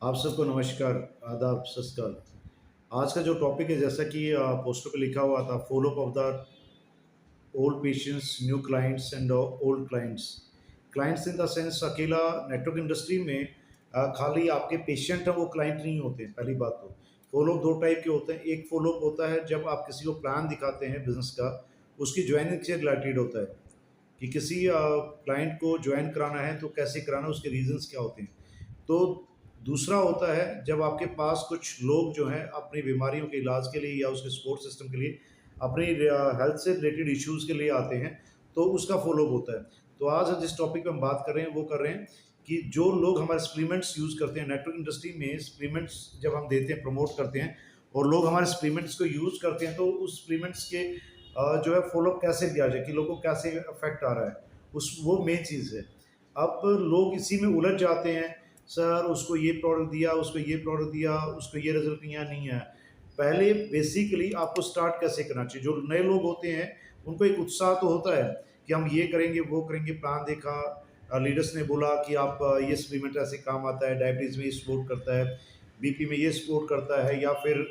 आप सबको नमस्कार, आदाब, सत श्रीकाल। आज का जो टॉपिक है जैसा कि पोस्टर पे लिखा हुआ था follow up of the old patients, new clients and old clients. Clients in the sense अकेला नेटवर्क इंडस्ट्री में खाली आपके पेशेंट हैं वो क्लाइंट नहीं होते हैं, पहली बात तो। फॉलो 2 टाइप के होते हैं। एक फॉलो अप होता है जब आप किसी को प्लान दिखाते हैं बिज़नेस का, उसकी जॉइनिंग से रिलेटेड होता है कि किसी क्लाइंट को जॉइन कराना है तो कैसे कराना है, उसके रीज़न्स क्या होते हैं। तो दूसरा होता है जब आपके पास कुछ लोग जो हैं अपनी बीमारियों के इलाज के लिए या उसके सपोर्ट सिस्टम के लिए अपनी हेल्थ से रिलेटेड इश्यूज़ के लिए आते हैं, तो उसका फ़ॉलो-अप होता है। तो आज जिस टॉपिक पे हम बात कर रहे हैं वो कर रहे हैं कि जो लोग हमारे सप्लीमेंट्स यूज़ करते हैं नेटवर्क इंडस्ट्री में, सप्लीमेंट्स जब हम देते हैं, प्रमोट करते हैं और लोग हमारे सप्लीमेंट्स को यूज़ करते हैं, तो उस सप्लीमेंट्स के जो है फ़ॉलो-अप कैसे किया जाए कि लोगों को कैसे इफ़ेक्ट आ रहा है, उस वो मेन चीज़ है। अब लोग इसी में उलझ जाते हैं, सर उसको ये प्रोडक्ट दिया, उसको ये प्रोडक्ट दिया, उसको ये रिज़ल्ट नहीं आया। पहले बेसिकली आपको स्टार्ट कैसे करना चाहिए? जो नए लोग होते हैं, उनको एक उत्साह तो होता है कि हम ये करेंगे, वो करेंगे, प्लान देखा, लीडर्स ने बोला कि आप ये सप्लीमेंट ऐसे काम आता है, डायबिटीज़ में ये सपोर्ट करता है, बीपी में ये सपोर्ट करता है, या फिर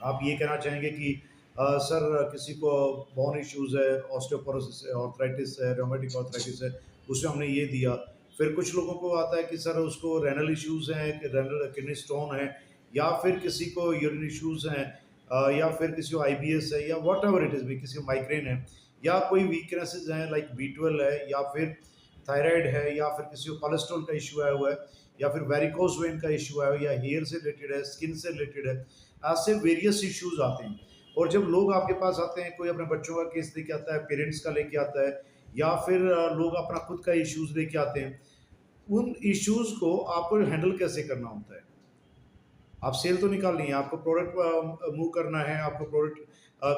आप ये कहना चाहेंगे कि सर किसी को बोन इश्यूज़ है, ऑस्टियोपोरोसिस है, आर्थराइटिस है, रूमेटिक आर्थराइटिस है, उसमें हमने ये दिया। फिर कुछ लोगों को आता है कि सर उसको रेनल इश्यूज़ हैं, कि रेनल किडनी स्टोन है, या फिर किसी को यूरिन इश्यूज़ हैं, या फिर किसी को आईबीएस है, या व्हाटएवर इट इज़ भी, किसी को माइग्रेन है, या कोई वीकनेसेस हैं लाइक बी12 है, या फिर थायराइड है, या फिर किसी को कोलेस्ट्रॉल का इश्यू आया हुआ है, या फिर वेरिकोज वेन का इश्यू आया हुआ है, या हेयर से रिलेटेड है, स्किन से रिलेटेड है। ऐसे वेरियस इश्यूज आते हैं। और जब लोग आपके पास आते हैं, कोई अपने बच्चों का केस लेके आता है, पेरेंट्स का लेके आता है, या फिर लोग अपना खुद का इश्यूज लेके आते हैं, उन इश्यूज को आपको हैंडल कैसे करना होता है। आप सेल तो निकालनी है, आपको प्रोडक्ट मूव करना है, आपको प्रोडक्ट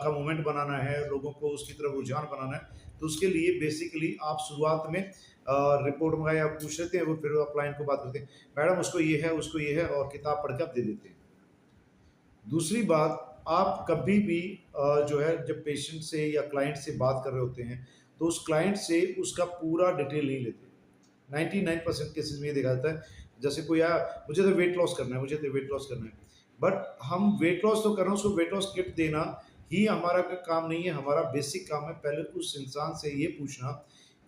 का मूवमेंट बनाना है, लोगों को उसकी तरफ रुझान बनाना है। तो उसके लिए बेसिकली आप शुरुआत में रिपोर्ट मंगाए, आप पूछ लेते हैं, वो फिर आप क्लाइंट को बात करते हैं, मैडम उसको ये है, उसको ये है, और किताब पढ़ के आप दे देते हैं। दूसरी बात, आप कभी भी जो है जब पेशेंट से या क्लाइंट से बात कर रहे होते हैं, तो उस क्लाइंट से उसका पूरा डिटेल नहीं लेते। 99% केसेज़ में ये देखा जाता है, जैसे कोई आया, मुझे तो वेट लॉस करना है, मुझे तो वेट लॉस करना है। बट हम वेट लॉस तो कर रहे हैं, उसको वेट लॉस किट देना ही हमारा काम नहीं है। हमारा बेसिक काम है पहले उस इंसान से ये पूछना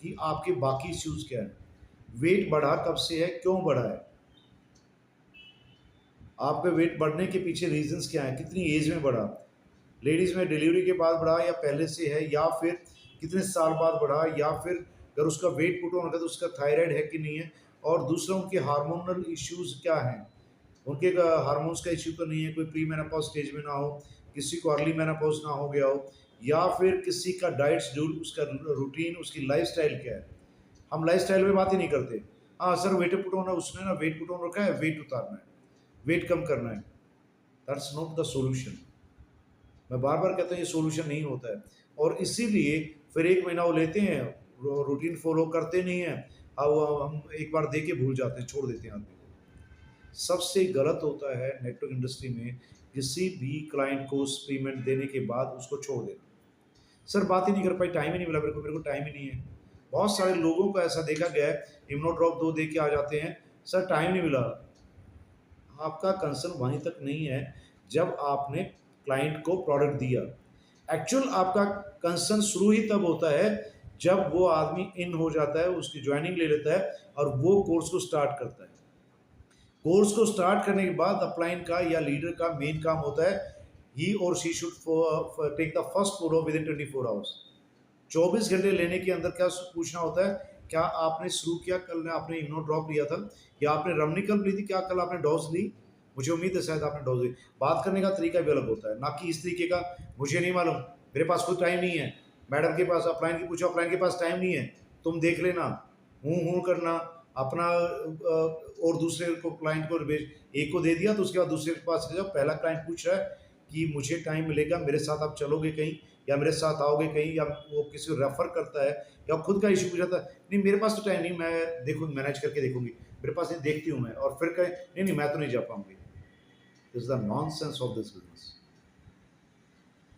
कि आपके बाकी इश्यूज़ क्या हैं? वेट बढ़ा कब से है? क्यों बढ़ा है? आपका वेट बढ़ने के पीछे रीज़न्स क्या हैं? कितनी एज में बढ़ा? लेडीज़ में डिलीवरी के बाद बढ़ा या पहले से है, या फिर कितने साल बाद बढ़ा, या फिर अगर उसका वेट पुट ऑन होगा तो उसका थायराइड है कि नहीं है, और दूसरा उनके हार्मोनल इश्यूज़ क्या हैं? उनके हार्मोन्स का इश्यू तो नहीं है, कोई प्री मेनोपॉज़ स्टेज में ना हो, किसी को अर्ली मेनोपॉज़ ना हो गया हो, या फिर किसी का डाइट शेड्यूल, उसका रूटीन, उसकी लाइफ़स्टाइल क्या है? हम लाइफ़स्टाइल पे बात ही नहीं करते। हाँ, सर वेट पुट ऑन है, उसने ना वेट पुट ऑन रखा है, वेट उतारना है, वेट कम करना है। That's not the solution. मैं बार-बार कहता हूँ ये सॉल्यूशन नहीं होता है, और इसीलिए फिर 1 महीना वो लेते हैं, रूटीन फ़ॉलो करते नहीं हैं। अब वो हम एक बार दे के भूल जाते हैं, छोड़ देते हैं आदमी को। सबसे गलत होता है नेटवर्क इंडस्ट्री में किसी भी क्लाइंट को सप्लीमेंट देने के बाद उसको छोड़ देना। सर बात ही नहीं कर पाई, टाइम ही नहीं मिला मेरे को टाइम ही नहीं है। बहुत सारे लोगों को ऐसा देखा गया है, इम्यूनो ड्रॉप 2 दे के आ जाते हैं, सर टाइम नहीं मिला। आपका कंसर्न वहीं तक नहीं है जब आपने क्लाइंट को प्रोडक्ट दिया। एक्चुअल आपका कंसर्न शुरू ही तब होता है जब वो आदमी इन हो जाता है, उसकी जॉइनिंग ले लेता है और वो कोर्स को स्टार्ट करता है। कोर्स को स्टार्ट करने के बाद अपलाइन का या लीडर का मेन काम होता है, ही और she should take the first follow within 24 hours. 24 घंटे लेने के अंदर क्या पूछना होता है, क्या आपने शुरू किया, कल आपने इम्यूनो ड्रॉप लिया था, या आपने रमनिकल ली थी, क्या कल आपने डोज ली? मुझे उम्मीद है शायद आपने डोज ली। बात करने का तरीका भी अलग होता है, ना कि इस तरीके का, मुझे नहीं मालूम, मेरे पास कोई टाइम नहीं है, मैडम के पास अपलाइन की पूछो, अपलाइन के पास टाइम नहीं है, तुम देख लेना, हूँ करना अपना, और दूसरे को क्लाइंट को भेज, एक को दे दिया तो उसके बाद दूसरे के पास चले जाओ। पहला क्लाइंट पूछ रहा है कि मुझे टाइम मिलेगा, मेरे साथ आप चलोगे कहीं, या मेरे साथ आओगे कहीं, या वो किसी को रेफ़र करता है, या खुद का इश्यू पूछा था, नहीं मेरे पास तो टाइम नहीं, मैं देखूँ मैनेज करके देखूँगी, मेरे पास नहीं, देखती हूँ मैं, और फिर कहे नहीं मैं तो नहीं जा पाऊँगी। This is the nonsense of this business.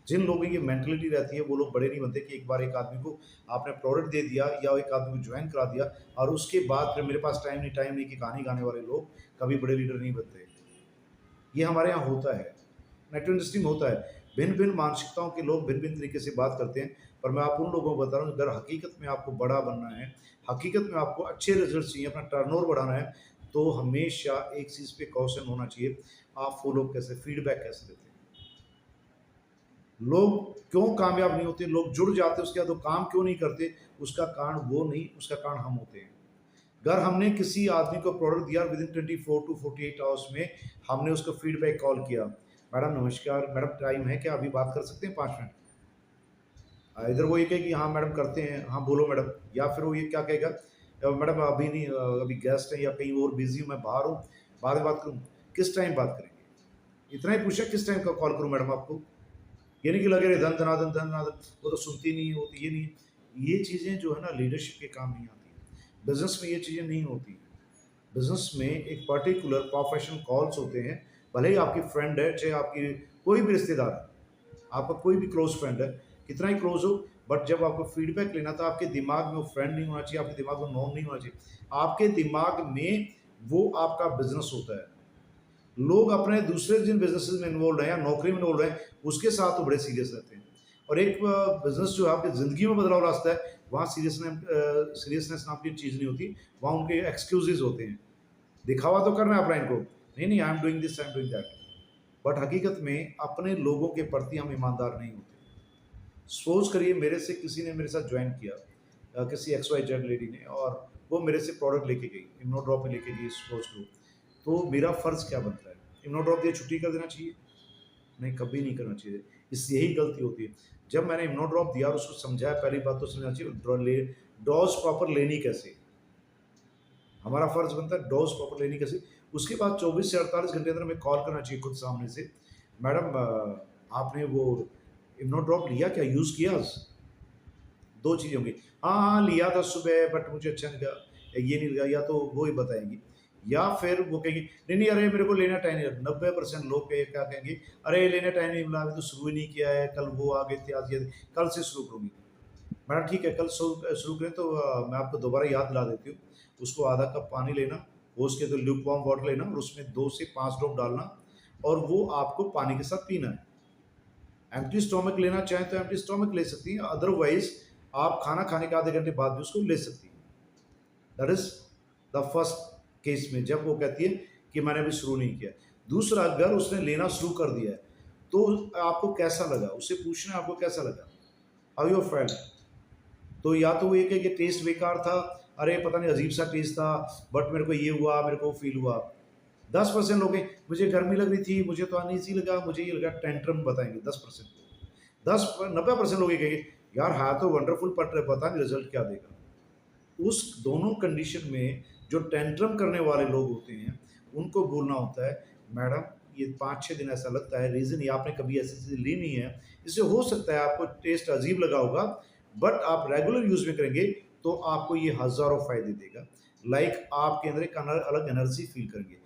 जिन लोगों की मेंटालिटी रहती है वो लोग बड़े नहीं बनते कि एक बार एक आदमी को आपने प्रोडक्ट दे दिया या एक आदमी को ज्वाइन करा दिया और उसके बाद फिर मेरे पास टाइम नहीं कि कहानी गाने वाले लोग कभी बड़े लीडर नहीं बनते। ये हमारे यहाँ होता है, नेट इंडस्ट्री में होता है। भिन्न भिन्न मानसिकताओं के लोग भिन्न भिन्न तरीके से बात करते हैं, पर मैं आप उन लोगों को बता रहा हूँ अगर हकीकत में आपको बड़ा बनना है, हकीकत में आपको अच्छे रिजल्ट चाहिए, अपना टर्नओवर बढ़ाना है, तो हमेशा एक चीज़ पे कॉशन होना चाहिए, आप फॉलो कैसे, फीडबैक कैसे देते हैं। लोग क्यों कामयाब नहीं होते, लोग जुड़ जाते हैं उसके बाद वो काम क्यों नहीं करते, उसका कारण वो नहीं, उसका कारण हम होते हैं। अगर हमने किसी आदमी को प्रोडक्ट दिया विद इन 24 टू 48 आवर्स में हमने उसको फीडबैक कॉल किया, मैडम नमस्कार, मैडम टाइम है क्या, अभी बात कर सकते हैं 5 मिनट। इधर वो ये कहे कि हाँ मैडम करते हैं, हाँ बोलो मैडम, या फिर वो ये क्या कहेगा, मैडम अभी नहीं, अभी गेस्ट है या कहीं और बिजी हूँ, मैं बाहर हूँ, बाद में बात करूँ। किस टाइम बात करेंगे, इतना ही पूछा किस टाइम का कॉल करूँ मैडम आपको। ये नहीं कि लगे रहे धन धनाधन धन धनाधन, वो तो सुनती नहीं है, वो तो ये नहीं है। ये चीज़ें जो है ना लीडरशिप के काम नहीं आती, बिजनेस में ये चीज़ें नहीं होती। बिजनेस में एक पर्टिकुलर प्रोफेशनल कॉल्स होते हैं, भले ही आपकी फ्रेंड है, चाहे आपकी कोई भी रिश्तेदार है, आपका कोई भी क्लोज फ्रेंड है, कितना ही क्लोज हो, बट जब आपको फीडबैक लेना था, आपके दिमाग में वो फ्रेंड नहीं होना चाहिए, आपके दिमाग में नॉन नहीं होना चाहिए, आपके दिमाग में वो आपका बिजनेस होता है। लोग अपने दूसरे जिन बिजनेसेस में इन्वॉल्व हैं या नौकरी में इन्वॉल्व हैं उसके साथ तो बड़े सीरियस रहते हैं, और एक बिजनेस जो है आपकी ज़िंदगी में बदलाव लाता है, वहाँ सीरियसनेस नाम की चीज़ नहीं होती, वहाँ उनके एक्सक्यूजेज होते हैं। दिखावा तो करना है अपना इनको, नहीं नहीं I am doing this, I am doing that, but हकीकत में अपने लोगों के प्रति हम ईमानदार नहीं होते। सपोज करिए मेरे से किसी ने मेरे साथ ज्वाइन किया, किसी एक्स वाई जेड लेडी ने, और वो मेरे से प्रोडक्ट लेके गई, इम्नो ड्रॉप पे लेके गई, सपोज करो, तो मेरा फ़र्ज़ क्या बनता है, इम्नो ड्रॉप दिए छुट्टी कर देना चाहिए? नहीं, कभी नहीं करना चाहिए। इस यही गलती होती है। जब मैंने इम्नो ड्रॉप दिया और उसको समझाया, पहली बात तो समझना चाहिए डोज़ प्रॉपर लेनी कैसे, हमारा फ़र्ज़ बनता है डोज़ प्रॉपर लेनी कैसे। उसके बाद 24 से 48 घंटे अंदर हमें कॉल करना चाहिए खुद सामने से, मैडम आपने वो इम्नो ड्रॉप लिया क्या, यूज़ किया? 2 चीज़ें होंगी, हाँ, हाँ, लिया था सुबह बट मुझे अच्छा नहीं लगा, ये नहीं लगा, या तो वो ही बताएँगी, या फिर वो कहेंगी, नहीं, नहीं, अरे मेरे को लेना टाइम नहीं है। 90% लोग क्या कहेंगे, अरे लेने टाइम नहीं मिला, अभी तो शुरू ही नहीं किया है, कल वो आ गए थे, आज ये कल से शुरू करूँगी। मैडम ठीक है, कल शुरू करें तो मैं आपको दोबारा याद दिला देती हूँ। उसको आधा कप पानी लेना, वो उसके तो ल्यूक वार्म वाटर लेना और उसमें 2 से 5 ड्रॉप डालना, और वो आपको पानी के साथ पीना है। एम्प्टी स्टोमक लेना चाहें तो एम्प्टी स्टोमक ले सकती हैं, अदरवाइज़ आप खाना खाने के आधे घंटे बाद भी उसको ले सकती हैं। That is the first case में जब वो कहती है कि मैंने अभी शुरू नहीं किया। दूसरा, अगर उसने लेना शुरू कर दिया है, तो आपको कैसा लगा? उससे पूछना है आपको कैसा लगा? How you felt? तो या तो वो ये कहे कि टेस्ट बेकार था, अरे पता नहीं अजीब सा टेस्ट था, बट मेरे को ये हुआ, मेरे को फील हुआ। 10% लोग हैं, मुझे गर्मी लग रही थी, मुझे तो अनईज़ी लगा, मुझे ये लगा, टेंट्रम बताएँगे 10% लोग। 90% लोग ये कहेंगे, यार है तो वंडरफुल बट पता नहीं रिज़ल्ट क्या देगा। उस दोनों कंडीशन में जो टेंट्रम करने वाले लोग होते हैं, उनको बोलना होता है, मैडम ये 5-6 दिन ऐसा लगता है, रीज़न ये आपने कभी ऐसी चीज़ ली नहीं है, इससे हो सकता है आपको टेस्ट अजीब लगा होगा, बट आप रेगुलर यूज़ में करेंगे तो आपको ये हज़ारों फ़ायदे देगा। लाइक आपके अंदर एक अलग एनर्जी फ़ील करेंगे।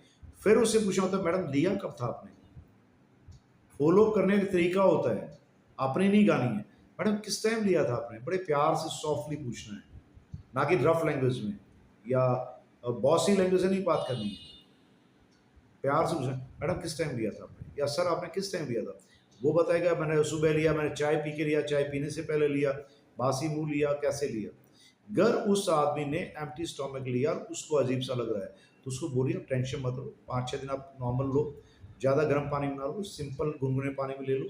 फिर उससे पूछना होता है, मैडम लिया कब था आपने? फ़ॉलो करने का तरीका होता है, आपने नहीं गानी है। मैडम किस टाइम लिया था आपने? बड़े प्यार से सॉफ्टली पूछना है। ना कि रफ लैंग्वेज में या बॉसी लैंग्वेज से नहीं बात करनी है। प्यार से पूछना, मैडम किस टाइम लिया था आपने, या सर आपने किस टाइम लिया था? वो बताएगा मैंने सुबह लिया, मैंने चाय पी के लिया, चाय पीने से पहले लिया, बासी मुंह लिया, कैसे लिया। अगर उस आदमी ने एम्प्टी स्टोमक लिया और उसको अजीब सा लग रहा है, तो उसको बोलिए आप टेंशन मत लो, 5-6 दिन आप नॉर्मल लो, ज़्यादा गर्म पानी में ना लो, सिंपल गुनगुने पानी में ले लो।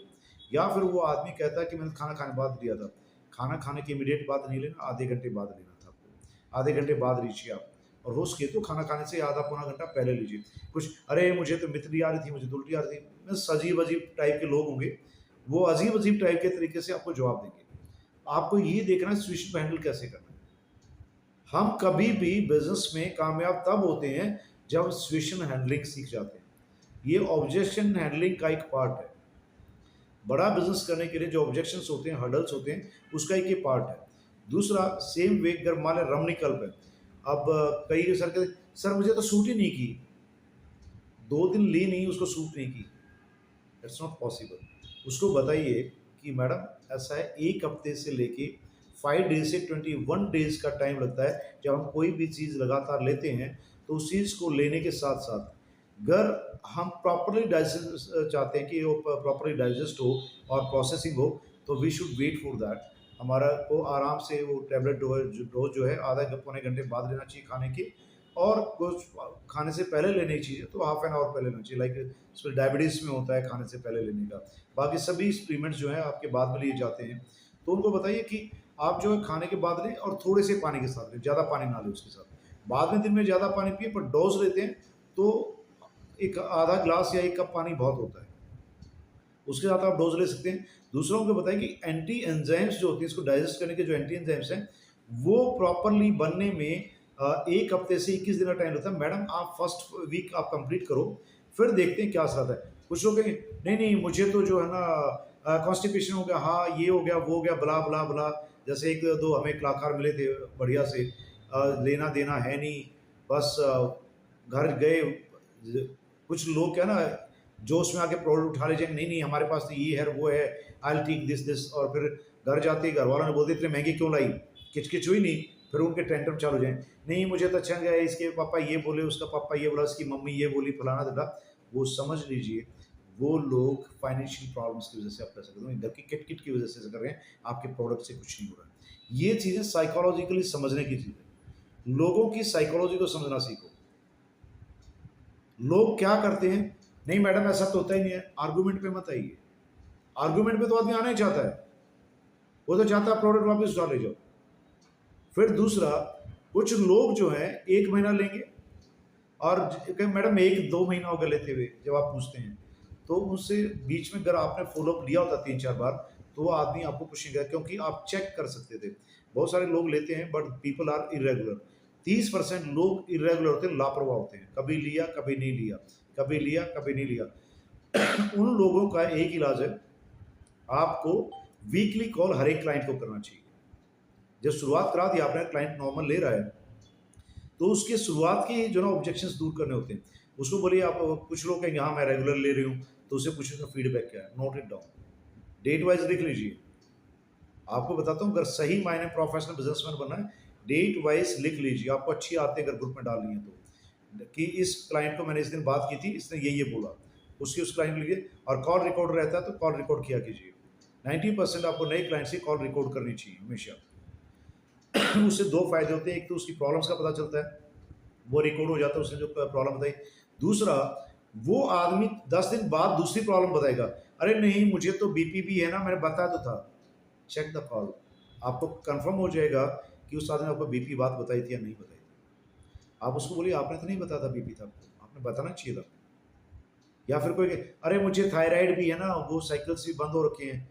या फिर वो आदमी कहता है कि मैंने खाना खाने के बाद लिया था, खाना खाने के इमीडिएट बाद नहीं लेना, आधे घंटे बाद लेना था आपको, आधे घंटे बाद लीजिए आप, और हो सके तो खाना खाने से आधा पौना घंटा पहले लीजिए। कुछ अरे मुझे तो मितली आ रही थी, मुझे तो उल्टी आ रही थी, बस अजीब अजीब टाइप के लोग होंगे, वो अजीब अजीब टाइप के तरीके से आपको जवाब देंगे। आपको ये देखना है सिचुएशन को हैंडल कैसे करना है। हम कभी भी बिजनेस में कामयाब तब होते हैं जब सिचुएशन हैंडलिंग सीख जाते हैं। ये ऑब्जेक्शन हैंडलिंग का एक पार्ट है। बड़ा बिजनेस करने के लिए जो ऑब्जेक्शंस होते हैं, हर्डल्स होते हैं, उसका एक ये पार्ट है। दूसरा, सेम वे अगर मान लें रम निकल्प है, अब कई सर कहते सर मुझे तो सूट ही नहीं की, 2 दिन ली नहीं, उसको सूट नहीं की, इट्स नॉट पॉसिबल। उसको बताइए कि मैडम ऐसा है 1 हफ्ते से लेके 5 डेज़ से 21 डेज़ का टाइम लगता है जब हम कोई भी चीज़ लगातार लेते हैं, तो उस चीज़ को लेने के साथ-साथ अगर हम प्रॉपर्ली डाइजेस्ट चाहते हैं कि वो प्रॉपर्ली डाइजेस्ट हो और प्रोसेसिंग हो, तो we should wait for that. हमारा को आराम से वो टैबलेट डोज़ जो है आधा पौने घंटे बाद लेना चाहिए खाने के, और कुछ खाने से पहले लेनी चाहिए तो हाफ एन आवर पहले लेना चाहिए। लाइक इसमें डायबिटीज़ में होता है खाने से पहले लेने का। बाकी सभी सप्लीमेंट्स जो हैं आपके बाद में लिए जाते हैं। तो उनको बताइए कि आप जो है खाने के बाद लें और थोड़े से पानी के साथ लें, ज़्यादा पानी ना लें उसके साथ। बाद में दिन में ज़्यादा पानी पिएँ, पर डोज़ लेते हैं तो एक आधा ग्लास या 1 कप पानी बहुत होता है। उसके साथ आप डोज़ ले सकते हैं। दूसरों को बताएँ कि एंटी एंजाइम्स जो होती हैं, इसको डाइजेस्ट करने के जो एंटी एंजाइम्स हैं, वो प्रॉपर्ली बनने में 1 हफ्ते से 21 दिन का टाइम लगता है। मैडम आप फर्स्ट वीक आप कंप्लीट करो, फिर देखते हैं क्या असर आता है। कुछ लोग कहेंगे, नहीं, मुझे तो जो है ना कॉन्स्टिपेशन हो गया, हाँ, ये हो गया, वो हो गया, ब्ला, ब्ला, ब्ला। जैसे 1-2 हमें कलाकार मिले थे बढ़िया से, लेना-देना है नहीं, बस घर गए, ज कुछ लोग क्या है ना, जोश में आके प्रोडक्ट उठा ले जाएँगे, नहीं, हमारे पास तो ये है, वो है, आई विल टेक दिस और फिर घर जाते ही घरवालों ने बोल दिया, इतने महँगे क्यों लाई? किच-किच हुई नहीं, फिर उनके टेंट्रम चालू हो जाएँ, नहीं मुझे तो अच्छा नहीं लगा, इसके पापा ये बोले, उसका पापा ये बोला, इसकी मम्मी ये बोली, फलाना-ढिमका। वो समझ लीजिए, वो लोग फाइनेंशियल प्रॉब्लम्स की वज़ह से आप कर सकते हो, घर की किट-किट की वज़ह से ऐसा कर रहे हैं, आपके प्रोडक्ट से कुछ नहीं हो रहा है। ये चीज़ें साइकोलॉजिकली समझने की चीज़ है। लोगों की साइकोलॉजी को समझना सीखो। लोग क्या करते हैं, नहीं मैडम ऐसा तो होता ही नहीं है, आर्गुमेंट पे मत आइए। आर्गुमेंट पे तो आदमी आना ही चाहता है, वो तो चाहता है प्रोडक्ट वापस उठा ले जाओ। फिर दूसरा, कुछ लोग जो हैं 1 महीना लेंगे और कहें मैडम 1-2 महीना हो गया लेते हुए, जब आप पूछते हैं, तो उससे बीच में अगर आपने फ़ॉलो-अप लिया होता 3-4 बार, तो वो आदमी आपको पूछेगा, क्योंकि आप चेक कर सकते थे। बहुत सारे लोग लेते हैं बट पीपल आर इर्रेगुलर। 30% लोग इर्रेगुलर होते हैं, लापरवाह होते हैं। कभी लिया, कभी नहीं लिया, कभी लिया, कभी नहीं लिया। उन लोगों का एक इलाज है, आपको वीकली कॉल हर एक क्लाइंट को करना चाहिए। जब शुरुआत करा दी आपने, क्लाइंट नॉर्मल ले रहा है, तो उसके शुरुआत के जो ना ऑब्जेक्शंस दूर करने होते हैं। उसको बोलिए, आप कुछ लोग कहेंगे हाँ मैं रेगुलर ले रही हूँ, तो उससे पूछिए उसका फीडबैक क्या है, note it down, date wise लिख लीजिए। आपको बताता हूँ, अगर सही मायने प्रोफेशनल बिजनेसमैन बनना है, डेट वाइज लिख लीजिए, आपको अच्छी आदतें अगर ग्रुप में डालनी है तो, कि इस क्लाइंट को मैंने इस दिन बात की थी, इसने ये बोला, उसकी उस क्लाइंट के लिए, और कॉल रिकॉर्ड रहता है तो कॉल रिकॉर्ड किया कीजिए। 90% आपको नए क्लाइंट से कॉल रिकॉर्ड करनी चाहिए हमेशा। उससे 2 फ़ायदे होते हैं, एक तो उसकी प्रॉब्लम्स का पता चलता है, वो रिकॉर्ड हो जाता है, उसने जो प्रॉब्लम बताई। दूसरा, वो आदमी 10 दिन बाद दूसरी प्रॉब्लम बताएगा, अरे नहीं मुझे तो बीपी भी है ना, मैंने बताया तो था। चेक द कॉल, आपको कंफर्म हो जाएगा कि उस आदमी ने आपको बीपी बात बताई थी या नहीं बताई थी। आप उसको बोलिए आपने तो नहीं बताया था बीपी था आपको, आपने बताना चाहिए था। या फिर कोई कहे, अरे मुझे थायराइड भी है ना, वो साइकिल्स भी बंद हो रखे हैं,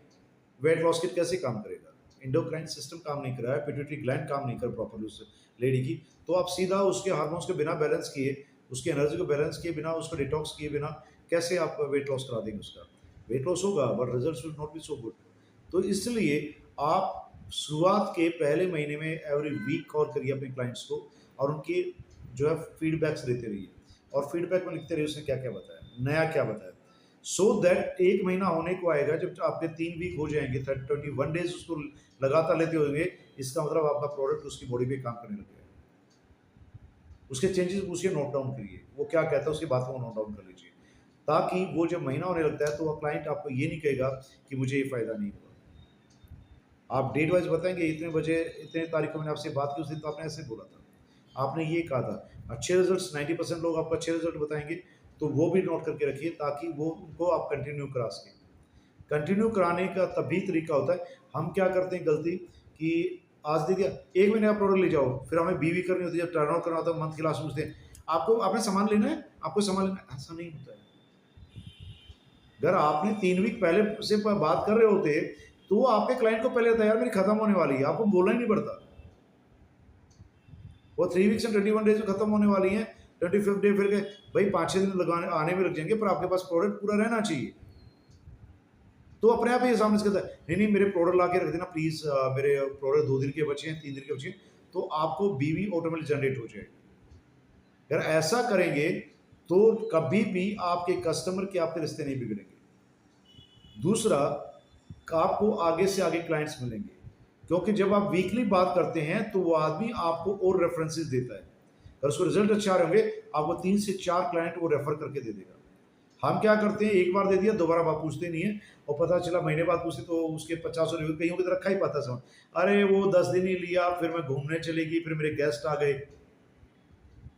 वेट लॉस किट कैसे काम करेगा? एंडोक्राइन सिस्टम काम नहीं कर रहा है, पिट्यूटरी ग्लैंड काम नहीं कर प्रॉपर्ली उस लेडी की, तो आप सीधा उसके हार्मोन्स के बिना बैलेंस किए, उसकी एनर्जी को बैलेंस किए बिना, उसको डिटॉक्स किए बिना कैसे आप वेट लॉस करा देंगे उसका? वेट लॉस होगा but results will not be so good. तो इसलिए आप शुरुआत के पहले महीने में एवरी वीक कॉल करिए अपने क्लाइंट्स को, और उनके जो है फीडबैक्स लेते रहिए, और फीडबैक में लिखते रहिए उसने क्या-क्या बताया, नया क्या बताया। सो दैट 1 महीना होने को आएगा, जब आपके 3 वीक हो जाएँगे, 21 डेज़ उसको लगातार लेते होंगे, इसका मतलब आपका प्रोडक्ट उसकी बॉडी पे काम करने लग गया है। उसके चेंजेस पूछिए, नोट डाउन करिए, वो क्या कहता है उसकी बातों को नोट डाउन कर लीजिए। ताकि वो जब महीना होने लगता है तो वो क्लाइंट आपको ये नहीं कहेगा कि मुझे ये फ़ायदा नहीं हुआ। आप डेट वाइज़ बताएँगे, इतने बजे, इतने तारीख को मैंने आपसे बात की, उस दिन तो आपने ऐसे बोला था। आपने ये कहा था। अच्छे रिज़ल्ट्स 90% लोग आपको अच्छे रिज़ल्ट बताएँगे, तो वो भी नोट करके रखिए ताकि वो उनको आप कंटिन्यू करा सकें। कंटिन्यू कराने का तभी तरीका होता है। हम क्या करते हैं गलती, कि आज दे दिया, 1 महीने का प्रोडक्ट ले जाओ, फिर हमें बीवी करनी होती है, जब टर्नओवर करना होता है, मंथ की लास्ट में पूछते हैं, आपको आपने सामान लेना है? आपको सामान लेना है? ऐसा नहीं होता है। अगर आपने 3 वीक पहले से बात कर रहे होते, तो वो आपके क्लाइंट को पहले बताया, यार मेरी खत्म होने वाली है, आपको बोलना ही नहीं पड़ता। वो 3 वीक्स एंड 21 डेज़ में खत्म होने वाली हैं, 25th डे फिर गए, भाई 5-6 दिन लगाने आने में लग जाएँगे, पर आपके पास प्रोडक्ट पूरा रहना चाहिए। तो अपने आप ही सामने से कहता है, नहीं मेरे प्रोडक्ट ला के रख देना प्लीज़, मेरे प्रोडक्ट 2 दिन के बचे हैं, 3 दिन के बचे हैं, तो आपको बीवी ऑटोमेटिक जनरेट हो जाएगी। अगर ऐसा करेंगे, तो कभी भी आपके कस्टमर के आपके रिश्ते नहीं बिगड़ेंगे। दूसरा, आपको आगे से आगे क्लाइंट्स मिलेंगे, क्योंकि जब आप वीकली बात करते हैं तो वो आदमी आपको और रेफरेंसेस देता है। अगर उसको रिजल्ट अच्छे आ रहे होंगे, आपको 3 से 4 क्लाइंट वो रेफर करके दे देगा। हम क्या करते हैं, एक बार दे दिया, दोबारा बात पूछते नहीं है, और पता चला महीने बाद पूछते तो उसके 50 रिव्यू कहीं की तरह रखा ही पाता समझ। अरे वो 10 दिन ही लिया, फिर मैं घूमने चलेगी, फिर मेरे गेस्ट आ गए,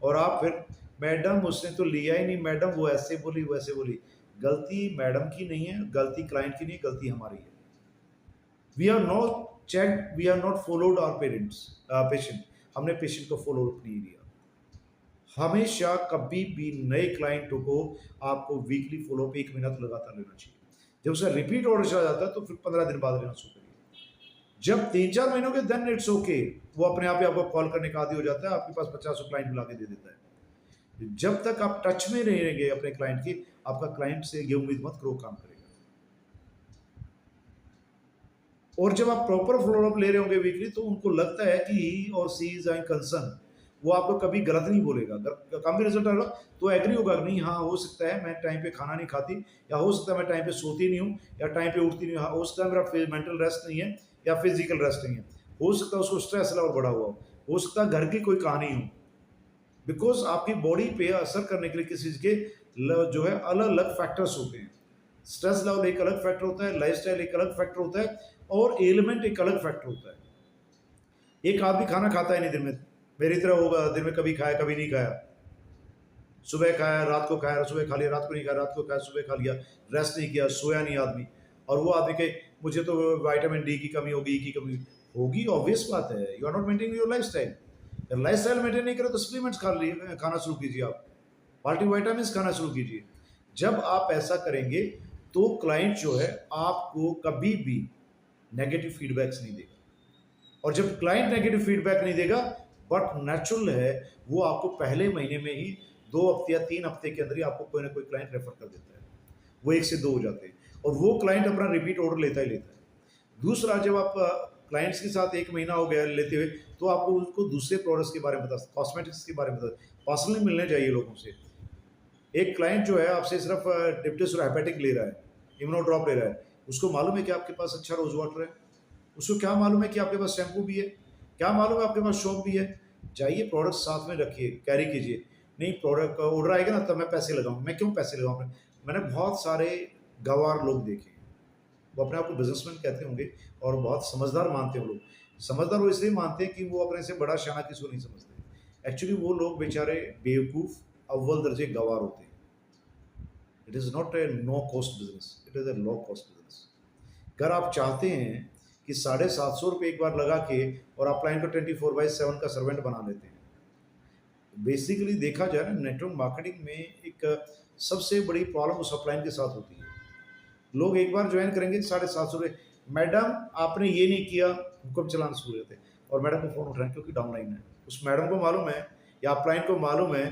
और आप फिर, मैडम उसने तो लिया ही नहीं, मैडम वो ऐसे बोली वैसे बोली। गलती मैडम की नहीं है, गलती क्लाइंट की नहीं, गलती हमारी है। We are not check, we are not followed our patient, हमने पेशेंट को फॉलो अप नहीं किया। हमेशा कभी भी नए क्लाइंटों को आपको वीकली फॉलो अप 1 महीना तो लगातार लेना चाहिए। जब उसका रिपीट ऑर्डर चला जाता है तो फिर 15 दिन बाद लेना शुरू करिए। जब 3-4 महीनों के, देन इट्स ओके, वो अपने आप ही आपको कॉल करने का आदी हो जाता है, आपके पास 50 क्लाइंट बुला के दे देता है। जब तक आप टच में नहीं रहेंगे अपने क्लाइंट की, आपका क्लाइंट से ये उम्मीद मत करो काम करेगा। और जब आप प्रॉपर फॉलोअप ले रहे होंगे वीकली, तो उनको लगता है कि ही or she is I concern, वो आपको कभी गलत नहीं बोलेगा। अगर काम भी रिजल्ट आएगा तो एग्री होगा, नहीं हाँ हो सकता है मैं टाइम पे खाना नहीं खाती, या हो सकता है मैं टाइम पे सोती नहीं हूँ, या टाइम पे उठती नहीं हूँ, हाँ, हो सकता है मेरा मेंटल रेस्ट नहीं है या फिजिकल रेस्ट नहीं है, हो सकता है उसको स्ट्रेस लेवल बढ़ा हुआ हो सकता है घर की कोई कहानी हो। बिकॉज आपकी बॉडी पे असर करने के लिए किसी चीज़ के जो है अलग अलग फैक्टर्स होते हैं। स्ट्रेस लेवल एक अलग फैक्टर होता है, लाइफस्टाइल एक अलग फैक्टर होता है, और एलिमेंट एक अलग फैक्टर होता है। एक आदमी खाना खाता है नहीं दिन में, मेरी तरह होगा, दिन में कभी खाया कभी नहीं खाया, सुबह खाया रात को खाया, सुबह खा लिया रात को नहीं खाया, रात को खाया सुबह खा लिया, रेस्ट नहीं किया, सोया नहीं आदमी। और वो आदमी के मुझे तो विटामिन डी की कमी होगी, की कमी होगी, ऑब्वियस बात है, you are not maintaining your life style. Life style maintain नहीं करो तो सप्लीमेंट्स खाना शुरू कीजिए, आप मल्टीविटामिन खाना शुरू कीजिए। जब आप ऐसा करेंगे तो क्लाइंट जो है आपको कभी भी नेगेटिव फीडबैक्स नहीं देगा। और जब क्लाइंट नेगेटिव फीडबैक नहीं देगा, बट नेचुरल है, वो आपको पहले महीने में ही 2 हफ्ते या 3 हफ्ते के अंदर ही आपको कोई ना कोई क्लाइंट रेफर कर देता है। वो 1 से 2 हो जाते हैं, और वो क्लाइंट अपना रिपीट ऑर्डर लेता ही लेता है। दूसरा, जब आप क्लाइंट्स के साथ 1 महीना हो गया लेते हुए, तो आपको उसको दूसरे प्रोडक्ट्स के बारे में बता, कॉस्मेटिक्स के बारे में बता, पर्सनली मिलने चाहिए लोगों से। एक क्लाइंट जो है आपसे सिर्फ डिप्टिस और हेपेटिक ले रहा है, इम्यूनोड्रॉप ले रहा है, उसको मालूम है कि आपके पास अच्छा रोज वाटर है, उसको क्या मालूम है कि आपके पास शैम्पू भी है, क्या मालूम है आपके पास शॉप भी है। जाइए प्रोडक्ट साथ में रखिए, कैरी कीजिए। नहीं, प्रोडक्ट का ऑर्डर आएगा ना तब मैं पैसे लगाऊँ, मैं क्यों पैसे लगाऊँ? मैंने बहुत सारे गंवार लोग देखे हैं, वो अपने आप को बिजनेसमैन कहते होंगे और बहुत समझदार मानते हैं। वो लोग समझदार वो इसलिए मानते हैं कि वो अपने से बड़ा शाना किसी को नहीं समझते। एक्चुअली वो लोग बेचारे बेवकूफ़ अव्वल दर्जे गंवार होते हैं। It is not a no cost business, it is a low cost business. अगर आप चाहते हैं कि 750 रुपये एक बार लगा के और आप क्लाइंट को 24/7 का सर्वेंट बना लेते हैं। बेसिकली देखा जाए ना, नेटवर्क मार्केटिंग में एक सबसे बड़ी प्रॉब्लम उस अपलाइन के साथ होती है। लोग एक बार ज्वाइन करेंगे 750 रुपये, मैडम आपने ये नहीं किया, हुक्म चलाना शुरू करते हैं, और मैडम को फ़ोन उठाएं क्योंकि डाउनलाइन है। उस मैडम को मालूम है या अपलाइन को मालूम है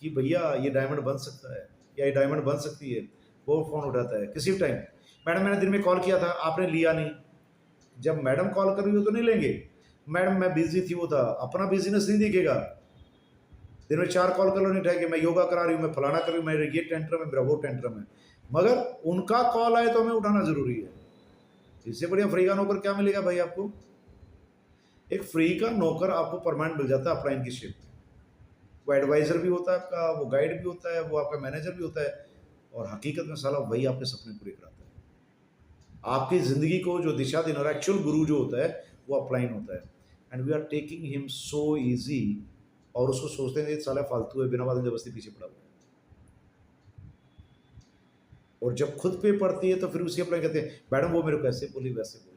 कि भैया ये डायमंड बन सकता है या ये डायमंड बन सकती है, वो फ़ोन उठाता है किसी भी टाइम। मैडम मैंने दिन में कॉल किया था, आपने लिया नहीं। जब मैडम कॉल कर रही हो तो नहीं लेंगे, मैडम मैं बिजी थी, वो था, अपना बिजीनेस नहीं दिखेगा। दिन में 4 कॉल कर लो, नहीं उठाएंगे, मैं योगा करा रही हूँ, मैं फलाना कर रही हूँ, मेरा ये टेंट्रम है, मेरा वो टेंट्रम है। मगर उनका कॉल आए तो हमें उठाना जरूरी है। इससे बढ़िया फ्री का नौकर क्या मिलेगा भाई आपको? एक फ्री का नौकर आपको परमानेंट मिल जाता है अपलाइन की शिप में। वो एडवाइजर भी होता है आपका, वो गाइड भी होता है, वो आपका मैनेजर भी होता है, और हकीकत में साला वही आपके सपने पूरे कराता है। आपकी ज़िंदगी को जो दिशा देने और एक्चुअल गुरु जो होता है वो अपलाइन होता है। And we are taking him so easy, और उसको सोचते हैं साला फालतू है, बिना बात जबरदस्ती पीछे पड़ा हुआ है। और जब खुद पे पड़ती है तो फिर उसके अपलाइन कहते हैं मैडम वो मेरे को ऐसे बोली वैसे बोली।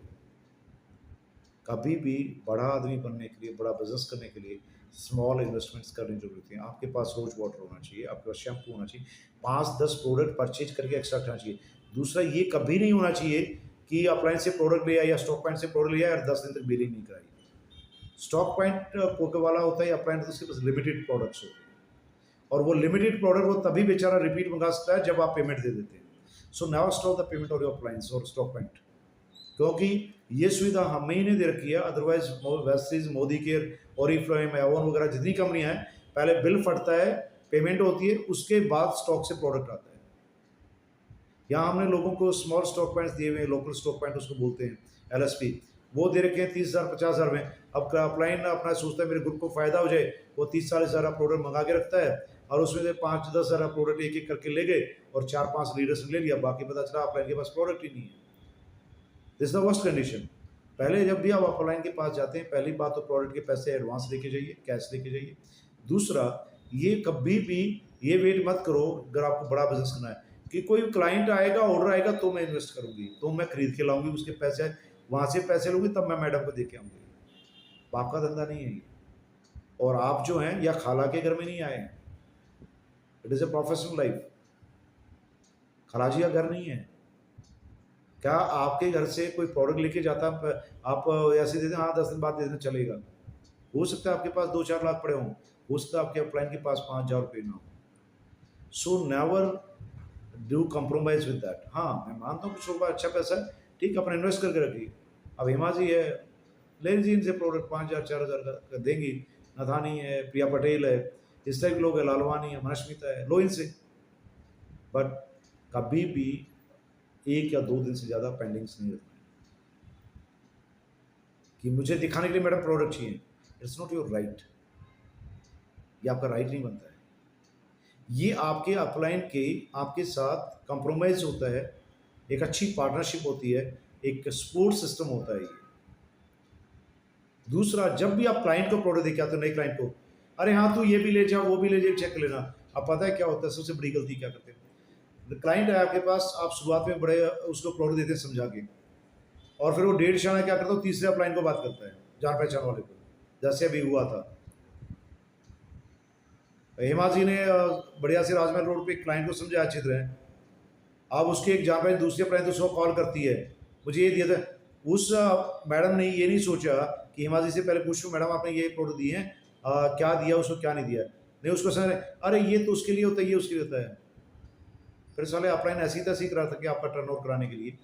कभी भी बड़ा आदमी बनने के लिए, बड़ा बिजनेस करने के लिए स्मॉल इन्वेस्टमेंट्स करनी जरूरत है। आपके पास रोज वाटर होना चाहिए, आपके पास शैम्पू होना चाहिए, 5-10 प्रोडक्ट परचेज करके एक्स्ट्रा रखना चाहिए। दूसरा, ये कभी नहीं होना चाहिए कि अपलाइन से प्रोडक्ट लिया या स्टॉक पॉइंट से प्रोडक्ट लिया और 10 दिन तक बिलिंग नहीं कराई। स्टॉक पॉइंट कोके वाला होता है या अपलाइन, तो उसके पास लिमिटेड प्रोडक्ट्स होते हैं, और वो लिमिटेड प्रोडक्ट वो तभी बेचारा रिपीट मंगा सकता है जब आप पेमेंट दे देते हैं। So now stop the payment of your uplines और स्टॉक पॉइंट, क्योंकि ये सुविधा हमें ही नहीं दे रखी है। Otherwise Vestige, Modi care, Oriflame, Avon वगैरह जितनी कंपनियां हैं, पहले बिल फटता है, पेमेंट होती है, उसके बाद स्टॉक से प्रोडक्ट आता है। यहाँ हमने लोगों को स्मॉल स्टॉक पॉइंट्स दिए हुए हैं, लोकल स्टॉक पॉइंट उसको बोलते हैं, LSP, वो दे रखे हैं 30,000 50,000 में। अब अपलाइन अपना सोचता है मेरे ग्रुप को फायदा हो जाए, वो 30-40,000 प्रोडक्ट मंगा के रखता है और उसमें से 5-10,000 प्रोडक्ट एक एक करके ले गए और 4-5 लीडर्स ने ले लिया, बाकी पता चला अपलाइन के पास प्रोडक्ट ही नहीं है। This the worst condition. पहले जब भी आप अपलाइन के पास जाते हैं, पहली बात तो प्रोडक्ट के पैसे एडवांस लेके जाइए, कैश लेके जाइए। दूसरा, ये कभी भी ये वेट मत करो अगर आपको बड़ा बिजनेस करना है कि कोई क्लाइंट आएगा, ऑर्डर आएगा तो मैं इन्वेस्ट करूंगी, तो मैं खरीद के लाऊंगी, उसके पैसे वहां से पैसे लूंगी, तब मैं मैडम को दे के आऊंगी। बाप का धंधा नहीं है ये। और आप जो हैं या खाला के घर में नहीं आए हैं, it is a professional life. खलाजी का घर नहीं है। क्या आपके घर से कोई प्रोडक्ट लेके जाता है, आप ऐसे दे दें, हाँ 10 दिन बाद दे दें चलेगा? हो सकता है आपके पास 2-4 लाख पड़े हों, हो सकता है आपके अपलाइन के पास 5,000 रुपये ना हो। So never do compromise with that. हाँ, मैं मानता हूँ कुछ लोगों का अच्छा पैसा है, ठीक है, अपना इन्वेस्ट करके रखिए। अब हेमा जी है, ले लीजिए इनसे प्रोडक्ट 5,000 4,000 का देंगी। नथानी है, प्रिया पटेल है, इस टाइप के लोग है, लालवानी है, मनस्मिता है, लो इनसे। बट कभी भी 1 या 2 दिन से ज़्यादा पेंडिंग्स नहीं रखना है कि मुझे दिखाने के लिए मैडम प्रोडक्ट चाहिए। It's not your right. ये आपका राइट नहीं बनता है। ये आपके अपलाइन के आपके साथ कंप्रोमाइज होता है, एक अच्छी पार्टनरशिप होती है, एक सपोर्ट सिस्टम होता है ये। दूसरा, जब भी आप क्लाइंट को प्रोडक्ट देके आते हो, नए क्लाइंट को, अरे हाँ तू ये भी ले जा, वो भी ले जा, चेक कर लेना। अब पता है क्या होता है, सबसे बड़ी गलती क्या करते हैं, क्लाइंट है आपके पास, आप शुरुआत में बड़े उसको प्रोडक्ट देते हैं समझा के, और फिर वो 1.5 क्या करता है, तीसरे अपलाइन को बात करता है, जान पहचान वाले को, जैसे अभी हुआ था। हेमा जी ने बढ़िया से राजमहल रोड पे एक क्लाइंट को समझाया अच्छी तरह। अब उसके एक जान पहचान दूसरे अपलाइन तो उसको कॉल करती है, मुझे ये दिया था। उस मैडम ने ये नहीं सोचा कि हेमा जी से पहले पूछ लूँ, मैडम आपने ये प्रोडक्ट दिए हैं, क्या दिया उसको, क्या नहीं दिया। नहीं, उसको समझ, अरे ये तो उसके लिए होता है, ये उसके लिए होता है। फिर साले अपलाइन ऐसी तैसी करा था कि आपका टर्न ओवर कराने के लिए।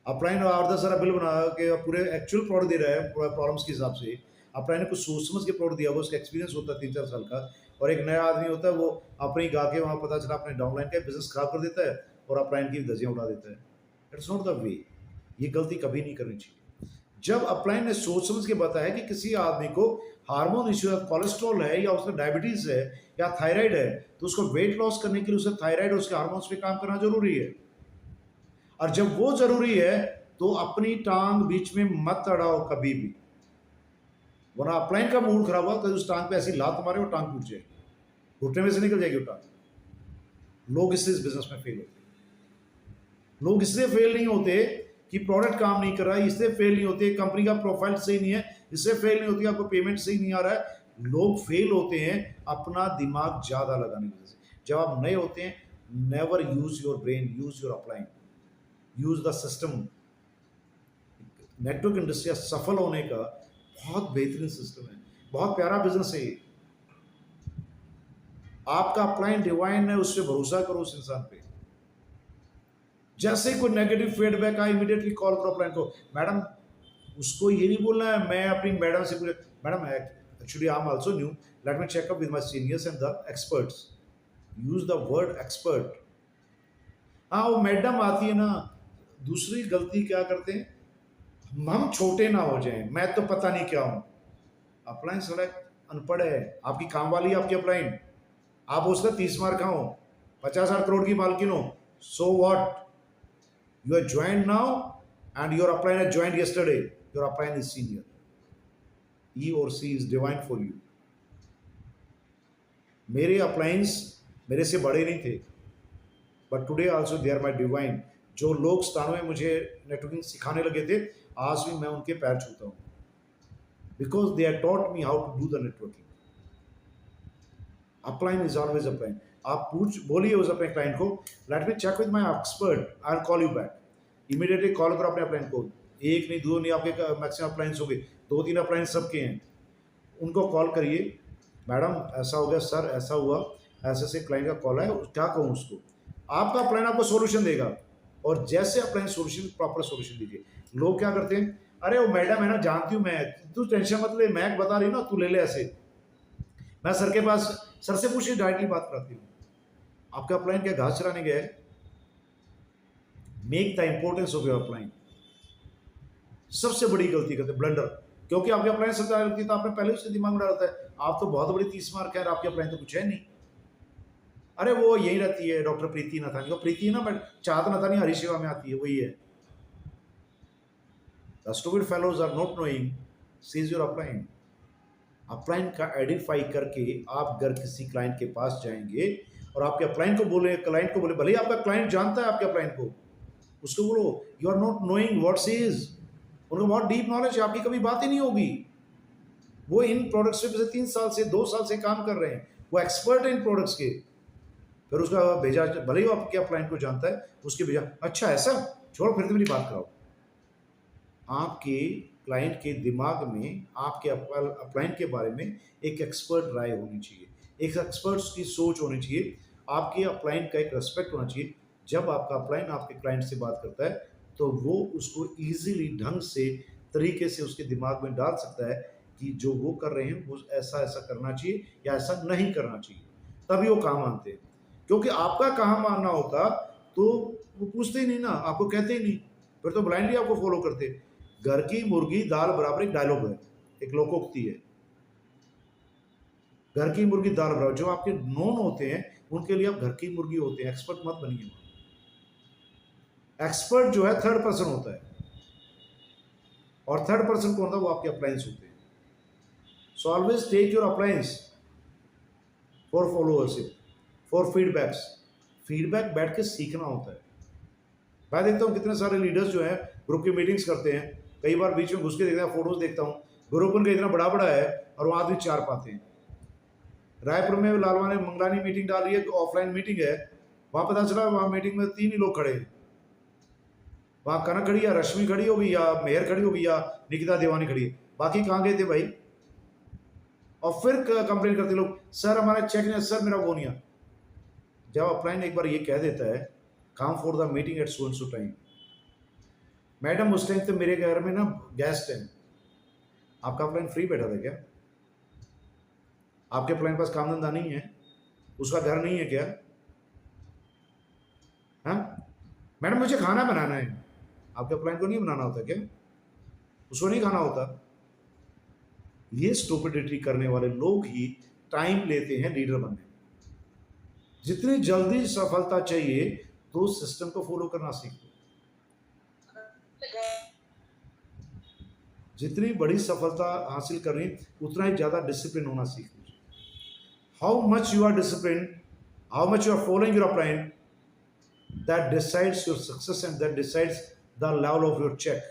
अपलाइन 8-10 सारा बिल बना के पूरे एक्चुअल प्रोडक्ट दे रहा है पूरा प्रॉब्लम्स के हिसाब से। अपलाइन ने कुछ सोच समझ के प्रोडक्ट दिया, वो उसका एक्सपीरियंस होता है 3-4 साल का, और एक नया आदमी होता है, वो अपनी गा के वहाँ पता चला अपने डाउनलाइन का बिजनेस खराब कर देता है और अपलाइन की धज्जियाँ उड़ा देता है। It's not the way. ये गलती कभी नहीं करनी चाहिए। जब अपलाइन ने सोच समझ के बताया कि किसी आदमी को हार्मोन इश्यू है, कोलेस्ट्रॉल है, या उसमें डायबिटीज है, या थायराइड है, तो उसको वेट लॉस करने के लिए उसे थायराइड और उसके हार्मोन्स पे काम करना जरूरी है। और जब वो जरूरी है तो अपनी टांग बीच में मत अड़ाओ कभी भी, वरना अपलाइन का मूड खराब हुआ तो उस टांग पे ऐसी लात मारे वो टांग टूट जाएगी, घुटने में से निकल जाएगी वो टांग। लोग इससे इस बिजनेस में फेल होते हैं। लोग इसलिए फेल नहीं होते कि प्रोडक्ट काम नहीं कर रहा है, इसलिए फेल नहीं होते कंपनी का प्रोफाइल सही नहीं है, इससे फेल नहीं होती आपको पेमेंट सही नहीं आ रहा है। लोग फेल होते हैं अपना दिमाग ज्यादा लगाने की वजह से। जब आप नए होते हैं, never use your brain, use your upline, use the system. Network industry सफल होने का बहुत बेहतरीन सिस्टम है, बहुत प्यारा बिजनेस है ये। आपका अपलाइन डिवाइन है, उससे भरोसा करो उस इंसान पे। जैसे ही कोई नेगेटिव फीडबैक आए, इमीडिएटली कॉल करो अपलाइन को। मैडम, उसको ये नहीं बोलना है मैं अपनी मैडम से पूछे, madam actually I am also new, let me check up with my seniors and the experts. Use the word expert. हाँ, वो मैडम आती है ना। दूसरी गलती क्या करते हैं, हम छोटे ना हो जाएं, मैं तो पता नहीं क्या हूं। अपलाइन सड़क अनपढ़ है, आपकी काम वाली है आपकी अपलाइन। आप उसका 30 मार खाओ, 50,000 करोड़ की मालकिन हो, so what, you are joined now and your upline has joined yesterday, your upline is senior, he or she is divine for you. मेरे अपलाइंस मेरे से बड़े नहीं थे, but today also they are my divine. जो लोग स्थानों में मुझे नेटवर्किंग सिखाने लगे थे, आज भी मैं उनके पैर छूता हूँ, because they are taught me how to do the networking. Upline is always upline. आप पूछ बोलिए उस अपने क्लाइंट को, let me check with my expert, I will call you back. Immediately call करो अपने अपलाइन को। एक नहीं, दो नहीं, आपके मैक्सिमम अपलाइंस हो गए, 2-3 अपलाइंस सबके हैं, उनको कॉल करिए। मैडम ऐसा हो गया, सर ऐसा हुआ, ऐसे से क्लाइंट का कॉल है, क्या कहूँ उसको। आपका अपलाइन आपको सॉल्यूशन देगा, और जैसे अपलाइन सॉल्यूशन, प्रॉपर सॉल्यूशन दीजिए। लोग क्या करते हैं, अरे वो मैडम है ना, जानती हूँ मैं, तू टेंशन मत ले, मैं बता रही हूँ ना, तू ले ले ऐसे। मैं सर के पास, सर से पूछिए, डायरेक्टली बात कराती हूँ। आपका अपलाइन क्या घास चराने गया है? Make the importance of your upline. सबसे बड़ी गलती करते ब्लंडर, क्योंकि आपके अपलाइन सबसे गलती है तो आपने पहले उसके दिमाग में डाला होता है आप तो बहुत बड़ी 30 मार्क है और आपके अपलाइन तो कुछ है नहीं। अरे वो यही रहती है डॉक्टर प्रीति नथानी, वो प्रीति है ना, बट चाहत नथानी हरी सेवा में आती है, वही है। The stupid fellows are not knowing sees your upline. Upline का आइडेंटिफाई करके आप अगर किसी क्लाइंट के पास जाएंगे और आपके अपलाइन को बोले, क्लाइंट को बोले, भले ही आपका क्लाइंट जानता है आपके अपलाइन को, उसको बोलो you are not knowing what is. उनको बहुत डीप नॉलेज है, आपकी कभी बात ही नहीं होगी। वो इन प्रोडक्ट्स पे पिछले 3 साल से 2 साल से काम कर रहे हैं, वो एक्सपर्ट है इन प्रोडक्ट्स के। फिर उसका भेजा, भले ही वो आपके अपलाइन को जानता है, उसके भेजा अच्छा ऐसा, छोड़ो फिर तो मेरी बात कराओ। आपके क्लाइंट के दिमाग में आपके अपलाइन के बारे में एक एक्सपर्ट राय होनी चाहिए, एक एक्सपर्ट्स की सोच होनी चाहिए, आपके अपलाइन का एक रेस्पेक्ट होना चाहिए। जब आपका अपलाइन आपके क्लाइंट से बात करता है तो वो उसको इजीली ढंग से तरीके से उसके दिमाग में डाल सकता है कि जो वो कर रहे हैं वो ऐसा ऐसा करना चाहिए या ऐसा नहीं करना चाहिए, तभी वो काम मानते हैं। क्योंकि आपका कहाँ मानना होता तो वो पूछते ही नहीं ना, आपको कहते ही नहीं, फिर तो ब्लाइंडली आपको फॉलो करते। घर की मुर्गी दाल बराबर एक डायलॉग है, एक लोकोक्ति है, घर की मुर्गी दाल बराबर। जो आपके नॉन होते हैं उनके लिए आप घर की मुर्गी होते हैं, एक्सपर्ट मत बनिए। एक्सपर्ट जो है थर्ड पर्सन होता है, और थर्ड पर्सन कौन होता है? वो आपके अप्लायंस होते हैं। So always take your appliance for followership, for feedbacks. Feedback बैठ के सीखना होता है। मैं देखता हूँ कितने सारे लीडर्स जो हैं ग्रुप की मीटिंग्स करते हैं, कई बार बीच में घुस के देखता हूँ, फोटोज देखता हूँ, ग्रुप उनका इतना बड़ा बड़ा है और वो आदमी 4 पाते हैं। रायपुर में लालवा ने मंगलानी मीटिंग डाली है, ऑफलाइन मीटिंग है, वहाँ पता चला वहाँ मीटिंग में 3 ही लोग खड़े हैं। वहाँ कनक खड़ी, या रश्मि खड़ी होगी, या मेहर खड़ी होगी, या निकिता देवानी खड़ी है, बाकी कहाँ गए थे भाई? और फिर कंप्लेन करते लोग, सर हमारा चेक नहीं, सर मेरा वो नहीं है। जब अपलाइन एक बार ये कह देता है come for the meeting at so and so time, madam उस टाइम तो मेरे घर में ना गेस्ट है, आपका अपलाइन फ्री बैठा था क्या? आपके अपलाइन पास काम धंधा नहीं है? उसका घर नहीं है क्या? हाँ मैडम मुझे खाना बनाना है, आपके अपलाइन को नहीं बनाना होता क्या? उसको नहीं खाना होता? ये स्टूपिडिटी करने वाले लोग ही टाइम लेते हैं लीडर बनने में। जितनी जल्दी सफलता चाहिए तो सिस्टम को फॉलो करना सीखो। जितनी बड़ी सफलता हासिल करनी उतना ही ज्यादा डिसिप्लिन होना सीखो। How much you are discipline, how much you are following your upline, that decides your success and that decides the level of your cheque.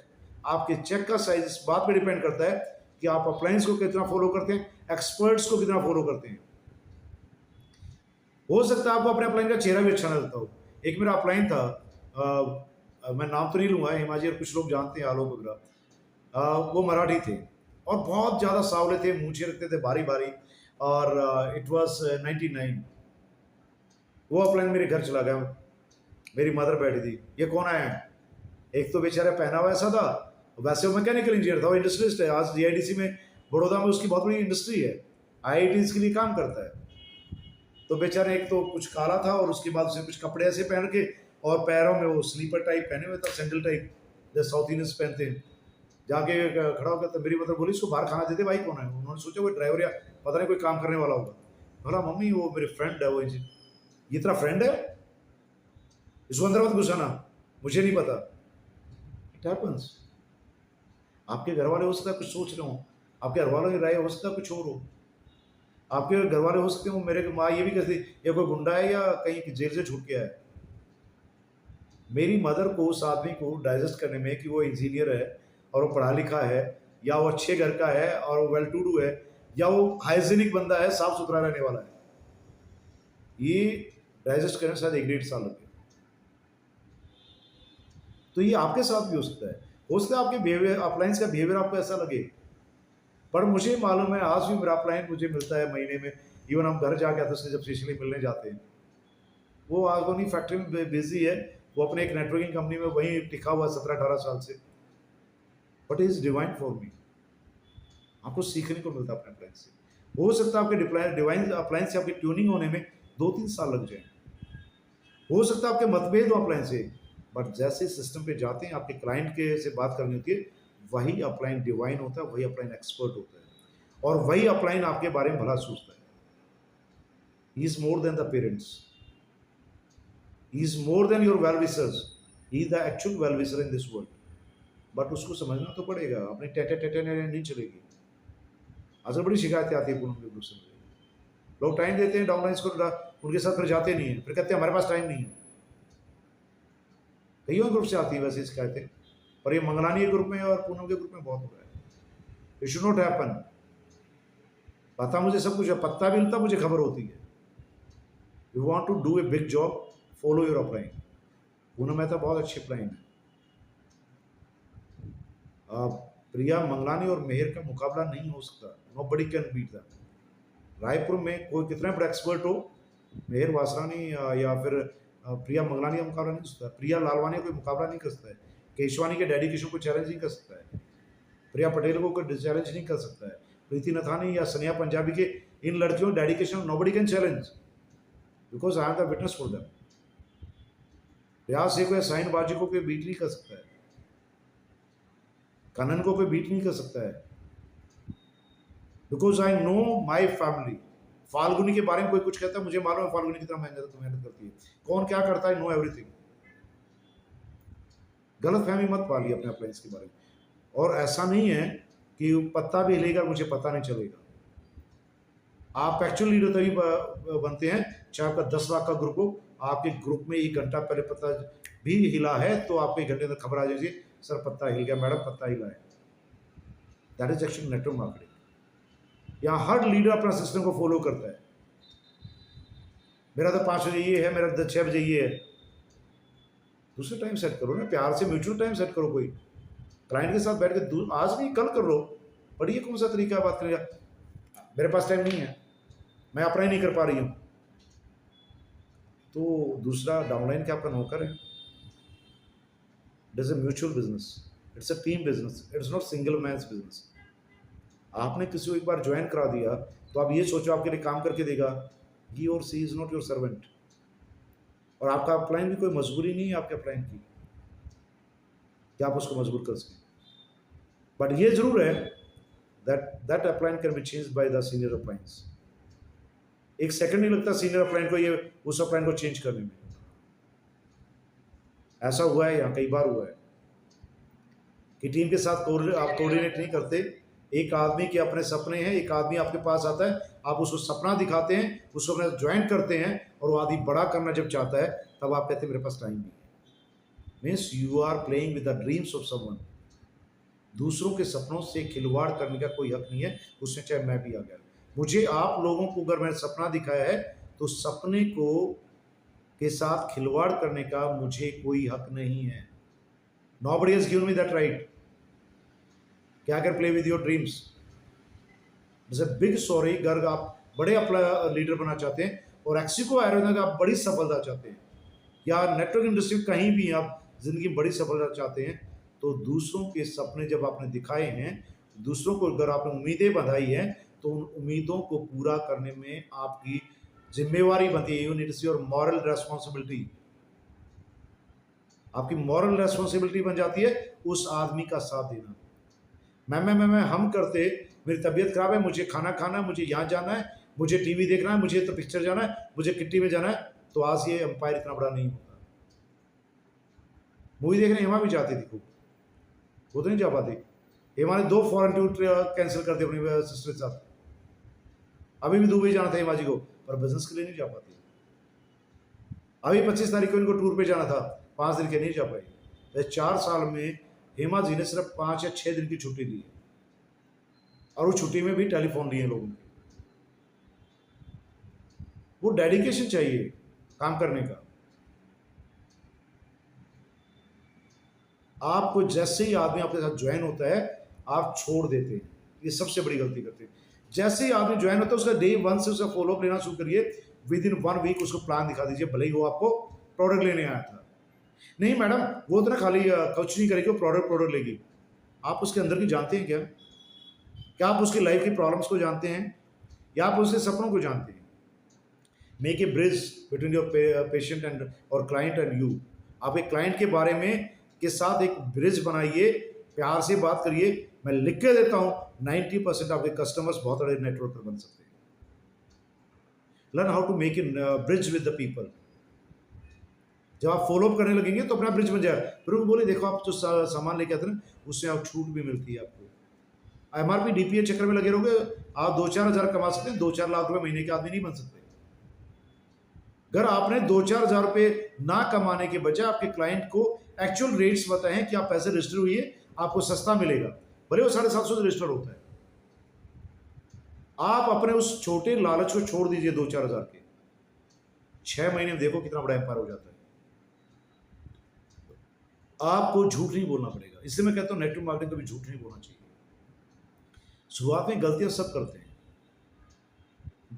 आपके चेक का साइज इस बात पे डिपेंड करता है कि आप अपलाइंस को कितना फॉलो करते हैं, एक्सपर्ट्स को कितना फॉलो करते हैं। हो सकता है आपको अपने अपलाइन का चेहरा भी अच्छा ना लगता हो। एक मेरा अपलाइन था, मैं नाम तो नहीं लूंगा, हिमाजी और कुछ लोग जानते हैं, आलोक वगैरह, वो मराठी थे और बहुत ज़्यादा सावले थे, मूछे रखते थे बारी बारी, और इट वाज 99। वो अपलाइन मेरे घर चला गया, मेरी मदर बैठी थी, ये कौन आया है? एक तो बेचारा पहना हुआ ऐसा था, वैसे वो मैकेनिकल इंजीनियर था, वो इंडस्ट्रियलिस्ट है, आज जीआईडीसी में बड़ौदा में उसकी बहुत बड़ी इंडस्ट्री है, आईआईटीज के लिए काम करता है। तो बेचारे एक तो कुछ काला था और उसके बाद उसने कुछ कपड़े ऐसे पहन के और पैरों में वो स्लीपर टाइप पहने हुए था, सैंडल टाइप जैसे साउथ इंडियंस पहनते हैं। जाके खड़ा होकर तो मेरी मदर बोली इसको बाहर खाना देते, भाई कौन है? उन्होंने सोचा कोई ड्राइवर या पता नहीं कोई काम करने वाला होगा। बोला मम्मी वो मेरे फ्रेंड है, वो ये तेरा फ्रेंड है, इसको अंदर मत घुसाना, मुझे नहीं पता। It happens. आपके घर वाले हो सकता है कुछ सोच रहे हो, आपके घर वालों की राय हो सकता है कुछ और हो, आपके घर वाले हो सकते हो मेरे माँ ये भी कहती ये कोई गुंडा है या कहीं जेल से छूट के आया है। मेरी मदर को उस आदमी को डाइजेस्ट करने में कि वो इंजीनियर है और वो पढ़ा लिखा है, या वो अच्छे घर का है और वो वेल टू डू है, या वो हाइजीनिक बंदा है, साफ सुथरा रहने वाला है, ये डाइजेस्ट करने शायद 1-1.5 साल लग गए। तो ये आपके साथ भी हो सकता है आपके बिहेवियर, अपलाइंस का बिहेवियर आपको ऐसा लगे, पर मुझे मालूम है आज भी मेरा अपलाइन मुझे मिलता है महीने में, इवन हम घर जाके आते हैं जब स्पेशली मिलने जाते हैं, वो आज अपनी फैक्ट्री में बिजी है, वो अपने एक नेटवर्किंग कंपनी में वहीं टिका हुआ 17-18 साल से, but is divine for me. आपको सीखने को मिलता है अपने अपलाइन से। हो सकता है आपके डिवाइन अपलाइन से आपकी ट्यूनिंग होने में 2-3 साल लग जाए, हो सकता है आपके मतभेद हो अपलाइन से, बट जैसे सिस्टम पे जाते हैं आपके क्लाइंट के से बात करनी होती है, वही अपलाइन डिवाइन होता है, वही अपलाइन एक्सपर्ट होता है, और वही अपलाइन आपके बारे में भला सोचता है. He is more than the parents, he is more than your well wishers, he is the actual well wisher in this world. But उसको समझना तो पड़ेगा, अपनी टेटे टेटे नहीं चलेगी. आजकल बड़ी शिकायतें आती है पूनम के ग्रुप से मुझे. लोग टाइम देते हैं डाउनलाइंस को, उनके साथ फिर जाते नहीं है, फिर कहते हैं हमारे पास टाइम नहीं है. कईयों ग्रुप से आती है वैसे शिकायतें, पर ये मंगलानी के ग्रुप में और पूनम के ग्रुप में बहुत हो रहा है. It should not happen. पता मुझे सब कुछ है, पत्ता भी मिलता मुझे खबर होती है. You want to do a big job, follow your upline. Poonam Mehta बहुत अच्छी अपलाइन है. प्रिया मंगलानी और मेहर का मुकाबला नहीं हो सकता. Nobody can beat them. Raipur में कोई कितना बड़ा एक्सपर्ट हो, मेहर वासरानी या फिर प्रिया मंगलानी का मुकाबला नहीं कर सकता. प्रिया लालवानी का कोई मुकाबला नहीं कर सकता है. केशवानी के डेडिकेशन को चैलेंज नहीं कर सकता है. प्रिया पटेल को कोई चैलेंज नहीं कर सकता है. प्रीति नथानी या सनिया पंजाबी के इन लड़कियों dedication nobody can challenge, because I am the witness for them. रियाज से कोई साइन बाजी को कोई बीट नहीं कर सकता है. कनन को कोई बीट नहीं कर सकता है, because I know my family. Falguni के बारे में कोई कुछ कहता है, मुझे मालूम है फाल्गुनी कितना मेहनत करती है, कौन क्या करता है, नो एवरीथिंग. गलत फहमी मत पालिए अपने अपलाइंस के बारे में. और ऐसा नहीं है कि पत्ता भी हिलेगा मुझे पता नहीं चलेगा. आप एक्चुअल लीडर तभी बनते हैं चाहे आपका 10 लाख का ग्रुप हो. आपके ग्रुप में 1 घंटा पहले पत्ता भी हिला है तो आपको 1 घंटे अंदर खबर आ जाएगी, सर पत्ता हिल गया, मैडम पत्ता हिला है. That is actually network marketing. यहाँ हर लीडर अपना सिस्टम को फॉलो करता है. मेरा तो 5 बजे ये है, मेरा 6 बजे ये है. दूसरे टाइम सेट करो ना, प्यार से म्यूचुअल टाइम सेट करो. कोई क्लाइंट के साथ बैठ के आज नहीं कल कर लो, पर ये कौन सा तरीका है बात करने का, मेरे पास टाइम नहीं है, मैं अपना ही नहीं कर पा रही हूँ. तो दूसरा डाउनलाइन क्या आपका नौकर है. It is a mutual business, it's a team business, it's not single man's business. आपने किसी को एक बार ज्वाइन करा दिया तो आप ये सोचो आपके लिए काम करके देगा. ही or she is not your servant. और आपका अपलाइन भी कोई मजबूरी नहीं है आपके अपलाइन की कि आप उसको मजबूर कर सकें. बट ये जरूर है that upline can be change by the senior uplines. एक सेकंड नहीं लगता सीनियर अपलाइन को ये उस अपलाइन को चेंज करने में. ऐसा हुआ है, यहाँ कई बार हुआ है कि टीम के साथ आप कोऑर्डिनेट नहीं करते. एक आदमी के अपने सपने हैं, एक आदमी आपके पास आता है, आप उसको सपना दिखाते हैं, उसको अपने ज्वाइन करते हैं, और वो आदमी बड़ा करना जब चाहता है तब आप कहते हैं मेरे पास टाइम नहीं है. Means you are playing with the dreams of someone. दूसरों के सपनों से खिलवाड़ करने का कोई हक नहीं है, उसमें चाहे मैं भी आ गया. मुझे आप लोगों को अगर मैंने सपना दिखाया है तो सपने को के साथ खिलवाड़ करने का मुझे कोई हक नहीं है. Nobody has given me that right. क्या कर प्ले विद योर ड्रीम्स. जैसे बिग सॉरी गर्ग आप बड़े लीडर बनना चाहते हैं और एक्सिको एरोना आप बड़ी सफलता चाहते हैं, या नेटवर्क इंडस्ट्री कहीं भी आप जिंदगी में बड़ी सफलता चाहते हैं, तो दूसरों के सपने जब आपने दिखाए हैं, दूसरों को अगर आपने उम्मीदें बंधाई हैं, तो उन उम्मीदों को पूरा करने में आपकी जिम्मेवारी बनती है. You need to see your moral responsibility. आपकी मॉरल रेस्पॉन्सिबिलिटी बन जाती है उस आदमी का साथ देना. मैं हम करते, मेरी तबीयत खराब है, मुझे खाना खाना है, मुझे यहाँ जाना है, मुझे टीवी देखना है, मुझे तो पिक्चर जाना है, मुझे किट्टी में जाना है, तो आज ये एम्पायर इतना बड़ा नहीं होता. मूवी देखने हेमा भी जाती थी खूब, वो तो नहीं जा पाती. हेमा ने 2 फॉरेन टूर कैंसिल कर दी अपनी सिस्टर के साथ. अभी भी दुबई जाना था हेमा जी को, पर बिजनेस के लिए नहीं जा पाती. अभी 25 तारीख को इनको टूर पे जाना था, 5 दिन के नहीं जा पाई. 4 साल में हेमा जी ने सिर्फ 5 या 6 दिन की छुट्टी ली है, और उस छुट्टी में भी टेलीफोन लिए लोगों ने. वो डेडिकेशन चाहिए काम करने का. आपको जैसे ही आदमी आपके साथ ज्वाइन होता है आप छोड़ देते हैं. ये सबसे बड़ी गलती करते हैं. जैसे ही आदमी ज्वाइन होता है उसका डे 1 से उसका फॉलोअप लेना शुरू करिए. विद इन 1 वीक उसको प्लान दिखा दीजिए, भले ही वो आपको प्रोडक्ट लेने आया था. नहीं मैडम वो तो ना खाली कुछ नहीं करेगी, वो प्रोडक्ट लेगी. आप उसके अंदर की जानते हैं क्या? क्या आप उसकी लाइफ की प्रॉब्लम्स को जानते हैं, या आप उसके सपनों को जानते हैं? Make a bridge between your patient and और क्लाइंट एंड यू। आप एक क्लाइंट के बारे में के साथ एक ब्रिज बनाइए, प्यार से बात करिए। मैं लिख के देता हूँ 90% आपके कस्टमर्स बहुत बड़े नेटवर्क पर बन सकते हैं। Learn how to make a bridge with the people. जब आप फॉलो अप करने लगेंगे तो अपना ब्रिज बन जाएगा। फिर वो बोले देखो आप जो सामान लेके आते हैं ना, उससे आप छूट भी मिलती है आपको। एमआरपी डीपीए चक्कर में लगे रहोगे, आप 2-4 हज़ार कमा सकते हैं, 2-4 लाख रुपए महीने के आदमी नहीं बन सकते। अगर आपने 2-4 हज़ार रुपए ना कमाने के बजाय आपके क्लाइंट को एक्चुअल रेट्स बताए हैं कि आप पैसे रजिस्टर हुई है, आपको सस्ता मिलेगा, भले वो 750 से रजिस्टर होता है। आप अपने उस छोटे लालच को छोड़ दीजिए 2-4 हज़ार के, 6 महीने में देखो कितना बड़ा एम्पायर हो जाता है। आपको झूठ नहीं बोलना पड़ेगा। इसलिए मैं कहता हूँ नेटवर्क मार्केटिंग कभी झूठ नहीं बोलना चाहिए। शुरुआत में गलतियां सब करते हैं।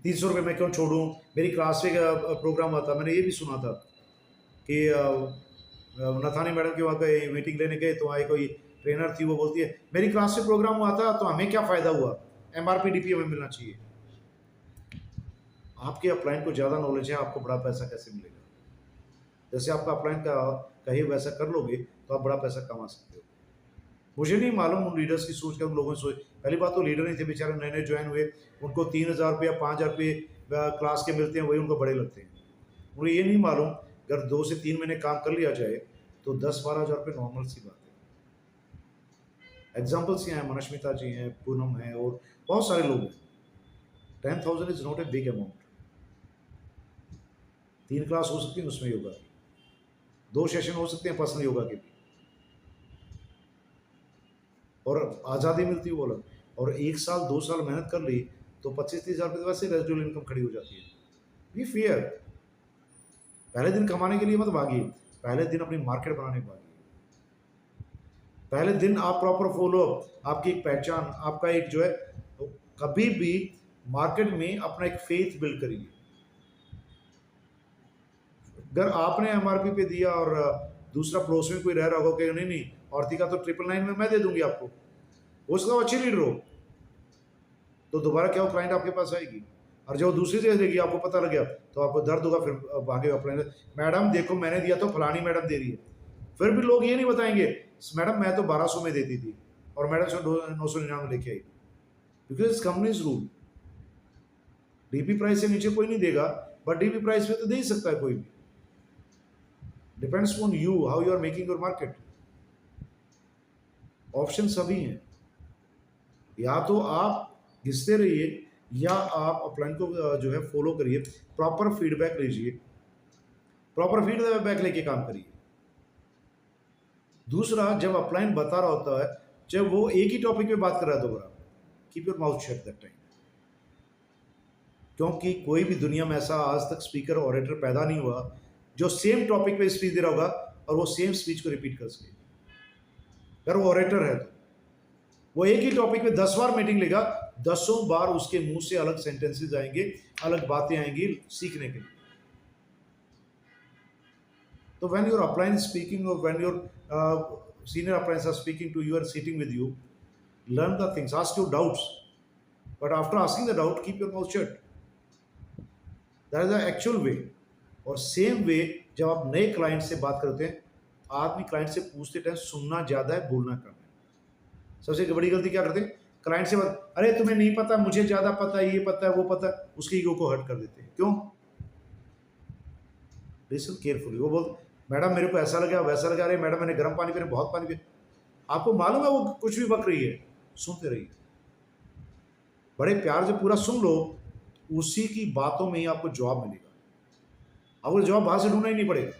300 रुपये मैं क्यों छोड़ूं? मेरी क्लास में प्रोग्राम हुआ था, मैंने ये भी सुना था कि नथानी मैडम के वहाँ पे मीटिंग लेने गए तो वहाँ एक कोई ट्रेनर थी, वो बोलती है मेरी क्लास में प्रोग्राम हुआ था तो हमें क्या फ़ायदा हुआ, एमआरपी डीपीए में मिलना चाहिए। आपके अपलाइन को ज़्यादा नॉलेज है, आपको बड़ा पैसा कैसे मिलेगा? जैसे आपका अपलाइन का कहे वैसा कर लोगे तो आप बड़ा पैसा कमा सकते हो। मुझे नहीं मालूम उन लीडर्स की सोच क्या, उन लोगों ने सोच। पहली बात तो लीडर नहीं थे बेचारे, नए नए ज्वाइन हुए, उनको 3,000 रुपये या 5,000 रुपये क्लास के मिलते हैं, वही उनको बड़े लगते हैं। उन्हें ये नहीं मालूम अगर 2 से 3 महीने काम कर लिया जाए तो 10-12 हज़ार रुपये नॉर्मल सी बात है। एग्जाम्पल्स यहाँ हैं, मनस्मिता जी हैं, पूनम है और बहुत सारे लोग हैं। 10,000 is not a big amount. 3 class हो सकती है उसमें योगा की, 2 सेशन हो सकते हैं पर्सनल योगा के भी, और आज़ादी मिलती है वो अलग। और 1 साल 2 साल मेहनत कर ली तो 25-30 हज़ार रुपये वैसे रेजिडुअल इनकम खड़ी हो जाती है। Be fair. पहले दिन कमाने के लिए मत भागिए, पहले दिन अपनी मार्केट बनाने भागिए। पहले दिन आप प्रॉपर फॉलो, आपकी एक पहचान, आपका एक जो है, तो कभी भी मार्केट में अपना एक फेथ बिल्ड करिए। अगर आपने एमआरपी पे दिया और दूसरा पड़ोस में कोई रह रहा होगा कि नहीं नहीं औरती का तो 999 में मैं दे दूंगी आपको, हो सकता है अच्छी लीडर हो, तो दोबारा क्या वो क्लाइंट आपके पास आएगी। और जब वो दूसरी जगह देगी, आपको पता लग गया तो आपको दर्द होगा, फिर आगे अपने मैडम देखो मैंने दिया तो फलानी मैडम दे रही है। फिर भी लोग ये नहीं बताएंगे मैडम मैं तो 1200 में देती थी और मैडम से 999 लेके आई, because it's company's rule. DP price से नीचे कोई नहीं देगा, बट डीपी प्राइस पे तो दे ही सकता है कोई भी। Depends on you how you are making your market. Option सभी हैं, या तो आप घिसते रहिए या आप अपलाइन को जो है फॉलो करिए, प्रॉपर फीडबैक लीजिए, प्रॉपर फीडबैक लेके काम करिए। दूसरा, जब अपलाइन बता रहा होता है, जब वो एक ही टॉपिक पे बात कर रहा है दोबारा, keep your mouth shut that time. क्योंकि कोई भी दुनिया में ऐसा आज तक स्पीकर ऑरेटर पैदा नहीं हुआ जो सेम टॉपिक पे स्पीच दे रहा होगा और वो सेम स्पीच को रिपीट कर सके। अगर वो ऑरेटर है तो वो एक ही टॉपिक पे 10 बार मीटिंग लेगा, 10 बार उसके मुंह से अलग सेंटेंसेस आएंगे, अलग बातें आएंगी सीखने के लिए। तो when your upline is speaking or when your senior uplines are speaking to you and sitting with you, learn the things, ask your doubts, but after asking the doubt, keep your mouth shut. That is the actual way. और same way जब आप नए client से बात करते हैं, आदमी client से पूछते टाइम सुनना ज़्यादा है, बोलना कम है। सबसे बड़ी गलती क्या करते हैं, क्लाइंट से बात, अरे तुम्हें नहीं पता, मुझे ज़्यादा पता है, ये पता है वो पता है, उसके ईगो को हर्ट कर देते हैं। क्यों? Listen carefully. वो बोल मैडम मेरे को ऐसा लगा वैसा लगा, अरे मैडम मैंने गर्म पानी पिया, बहुत पानी पिया। आपको मालूम है वो कुछ भी बक रही है, सुनते रहिए, बड़े प्यार से पूरा सुन लो, उसी की बातों में ही आपको जवाब मिलेगा। आपको जवाब बाहर से ढूंढना ही नहीं पड़ेगा।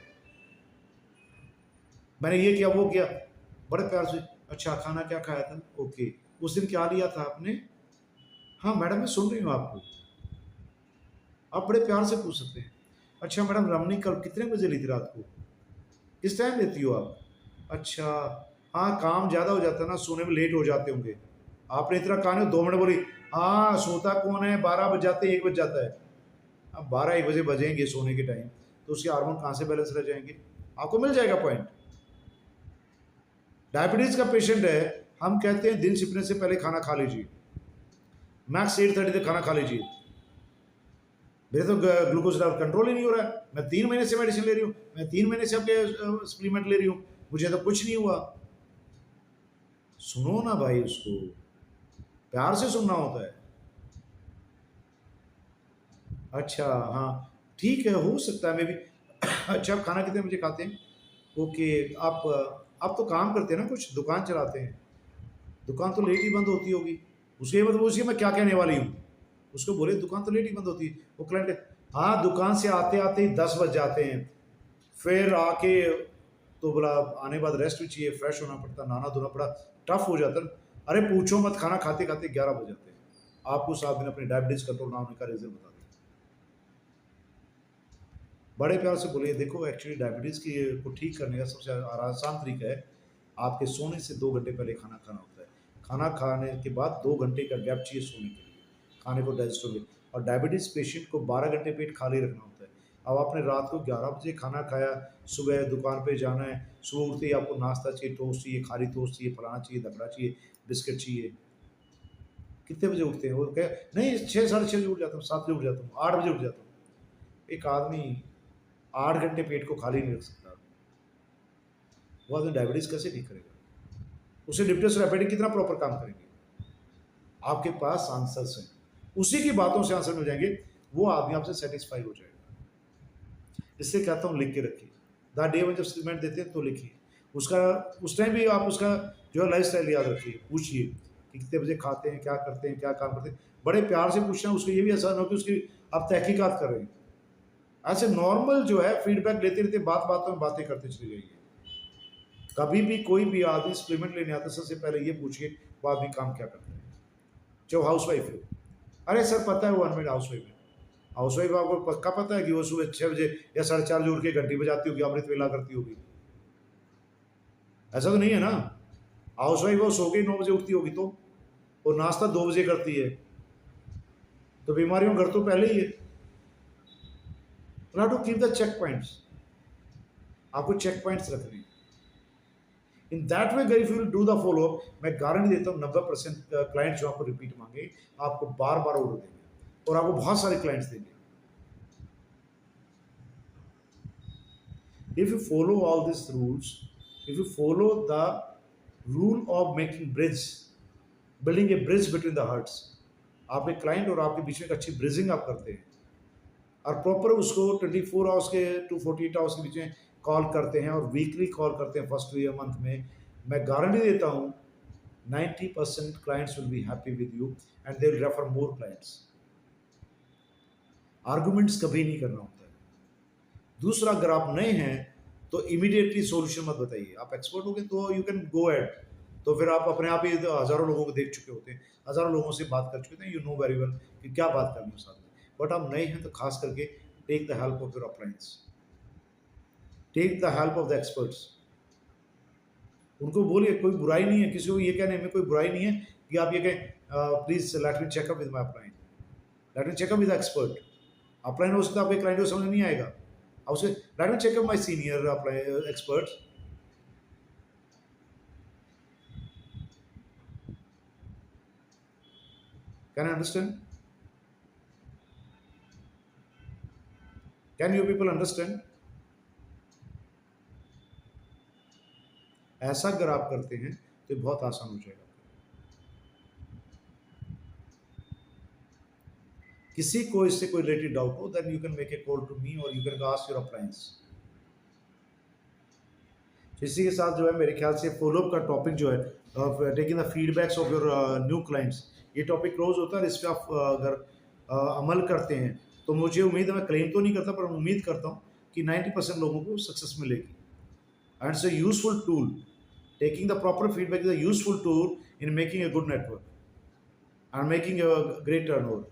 मैंने ये किया वो किया, बड़े प्यार से, अच्छा खाना क्या खाया था, ओके, उस दिन क्या लिया था आपने, हाँ मैडम मैं सुन रही हूँ आपको। आप बड़े प्यार से पूछ सकते हैं, अच्छा मैडम रमनी कल कितने बजे ली थी रात को, किस टाइम लेती हो आप, अच्छा हाँ काम ज़्यादा हो जाता है ना, सोने में लेट हो जाते होंगे, आपने इतना कहा नहीं, 2 मिनट बोली, हाँ सोता कौन है, 12 बज जाते हैं, 1 बज जाता है। अब 12-1 बजे बजेंगे सोने के टाइम, तो उसके हार्मोन कहाँ से बैलेंस रह जाएंगे, आपको मिल जाएगा पॉइंट। डायबिटीज़ का पेशेंट है, हम कहते हैं दिन छिपने से पहले खाना खा लीजिए, मैक्स 8:30 तक खाना खा लीजिए, मेरे तो ग्लूकोज लेवल कंट्रोल ही नहीं हो रहा है, मैं 3 महीने से मेडिसिन ले रही हूँ, मैं 3 महीने से आपके सप्लीमेंट ले रही हूँ, मुझे तो कुछ नहीं हुआ। सुनो ना भाई, उसको प्यार से सुनना होता है। अच्छा, हाँ, ठीक है, हो सकता है मे भी। अच्छा, आप खाना कितने बजे खाते हैं? ओके। आप तो काम करते हैं ना, कुछ दुकान चलाते हैं, दुकान तो लेट ही बंद होती होगी। उसके मतलब उसकी मैं क्या कहने वाली हूँ, उसको बोले दुकान तो लेट ही बंद होती है। वो क्लाइंट, हाँ, दुकान से आते आते ही 10 बज जाते हैं, फिर आके तो बोला आने के बाद रेस्ट भी चाहिए, फ्रेश होना पड़ता, नहाना धोना पड़ा, टफ हो जाता है। अरे पूछो मत, खाना खाते खाते 11 बज जाते हैं। आपको 7 दिन अपनी डायबिटीज कंट्रोल ना होने का रीजन बता दें। बड़े प्यार से बोलिए, देखो एक्चुअली डायबिटीज़ की को ठीक करने का सबसे आसान तरीका है, आपके सोने से 2 घंटे पहले खाना खाना होता है। खाना खाने के बाद 2 घंटे का गैप चाहिए सोने के लिए, खाने को डाइजेस्ट होने। और डायबिटीज़ पेशेंट को 12 घंटे पेट खाली रखना होता है। अब आपने रात को 11 बजे खाना खाया, सुबह दुकान पे जाना है, सुबह उठते ही आपको नाश्ता चाहिए, टोस्ट चाहिए, खाली टोस्ट चाहिए, फलाना चाहिए, धकड़ा चाहिए, बिस्किट चाहिए। कितने बजे उठते हैं? वो कहे नहीं, 6 साढ़े 6 बजे उठ जाता हूँ, 7 बजे उठ जाता हूँ, 8 बजे उठ जाता हूँ। एक आदमी 8 घंटे पेट को खाली नहीं रख सकता, वो आदमी डायबिटीज कैसे ठीक करेगा? उसे डिप्रेस रैपिड कितना प्रॉपर काम करेंगे? आपके पास आंसर्स हैं, उसी की बातों से आंसर मिल जाएंगे, वो आदमी आपसे सेटिस्फाई हो जाएगा। इसलिए कहता हूँ लिख के रखिए, द डे में जब स्टेटमेंट देते हैं तो लिखिए उसका, उस टाइम भी आप उसका जो है लाइफ स्टाइल याद रखिए, पूछिए कि कितने बजे खाते हैं, क्या करते हैं, क्या काम करते हैं, बड़े प्यार से पूछना। उसको ये भी आसान हो कि उसकी आप तहकीकात कर रहे हैं। ऐसे नॉर्मल जो है फीडबैक लेते रहते, बात बातों में बातें करते चले जाइए। कभी भी कोई भी आदमी सप्लीमेंट लेने आता है, सबसे पहले ये पूछिए वो आदमी काम क्या करता है, चाहे हाउस वाइफ हो। अरे सर पता है वो अनमेड हाउस वाइफ है, हाउस वाइफ आपको पक्का पता है कि वो सुबह 6 बजे या 4:30 बजे उठ के घंटी बजाती होगी, अमृत वेला करती होगी? ऐसा तो नहीं है ना। हाउस वाइफ वो सो के 9 बजे उठती होगी तो, और नाश्ता 2 बजे करती है, तो बीमारियों घर तो पहले ही है। To keep the check points, आपको चेक पॉइंट्स रखने हैं। In that way if you will do the follow up, मैं गारंटी देता हूँ 90% क्लाइंट जो आपको रिपीट मांगे, आपको बार बार ऑर्डर देंगे और आपको बहुत सारे क्लाइंट्स देंगे। If you follow all these rules, if you follow the rule of making bridge, building a bridge between the hearts, आपके क्लाइंट और आपके बीच में एक अच्छी ब्रिजिंग आप करते हैं और प्रॉपर उसको 24 आवर्स के टू 48 आवर्स के बीच में कॉल करते हैं और वीकली कॉल करते हैं फर्स्ट ईयर मंथ में, मैं गारंटी देता हूँ 90% clients will be happy with you and they will refer more clients. Arguments कभी नहीं करना होता है। दूसरा, अगर आप नए हैं तो इमीडिएटली सॉल्यूशन मत बताइए, आप एक्सपर्ट हो गए तो यू कैन गो एड, तो फिर आप अपने आप ही हज़ारों लोगों को देख चुके होते हैं, हज़ारों लोगों से बात कर चुके हैं, यू नो वेरी वेल कि क्या बात करनी है साथ में। बट आप नए हैं तो खास करके take the help of your appliances, take the help of the experts. उनको बोलिए, कोई बुराई नहीं है, किसी को ये कहने में कोई बुराई नहीं है कि आप ये कहें please let me checkup with my upline, let me checkup with expert. Upline हो सकता है आपके क्लाइंट को समझ नहीं आएगा, आप उसे let me checkup my senior upline expert. Can I understand? Can you people understand? ऐसा अगर आप करते हैं तो बहुत आसान हो जाएगा। किसी को इससे कोई रिलेटेड डाउट हो, then you can make a call to me और you can ask your appliances. इसी के साथ जो है मेरे ख्याल से फॉलोअप का टॉपिक जो है taking the feedbacks of your new clients, ये टॉपिक क्लोज होता है। इस पर आप अगर अमल करते हैं तो मुझे उम्मीद है, मैं क्लेम तो नहीं करता पर उम्मीद करता हूँ कि 90% लोगों को सक्सेस मिलेगी। And it's a useful tool, taking the proper feedback is a useful tool in making a good network and making a great turnover.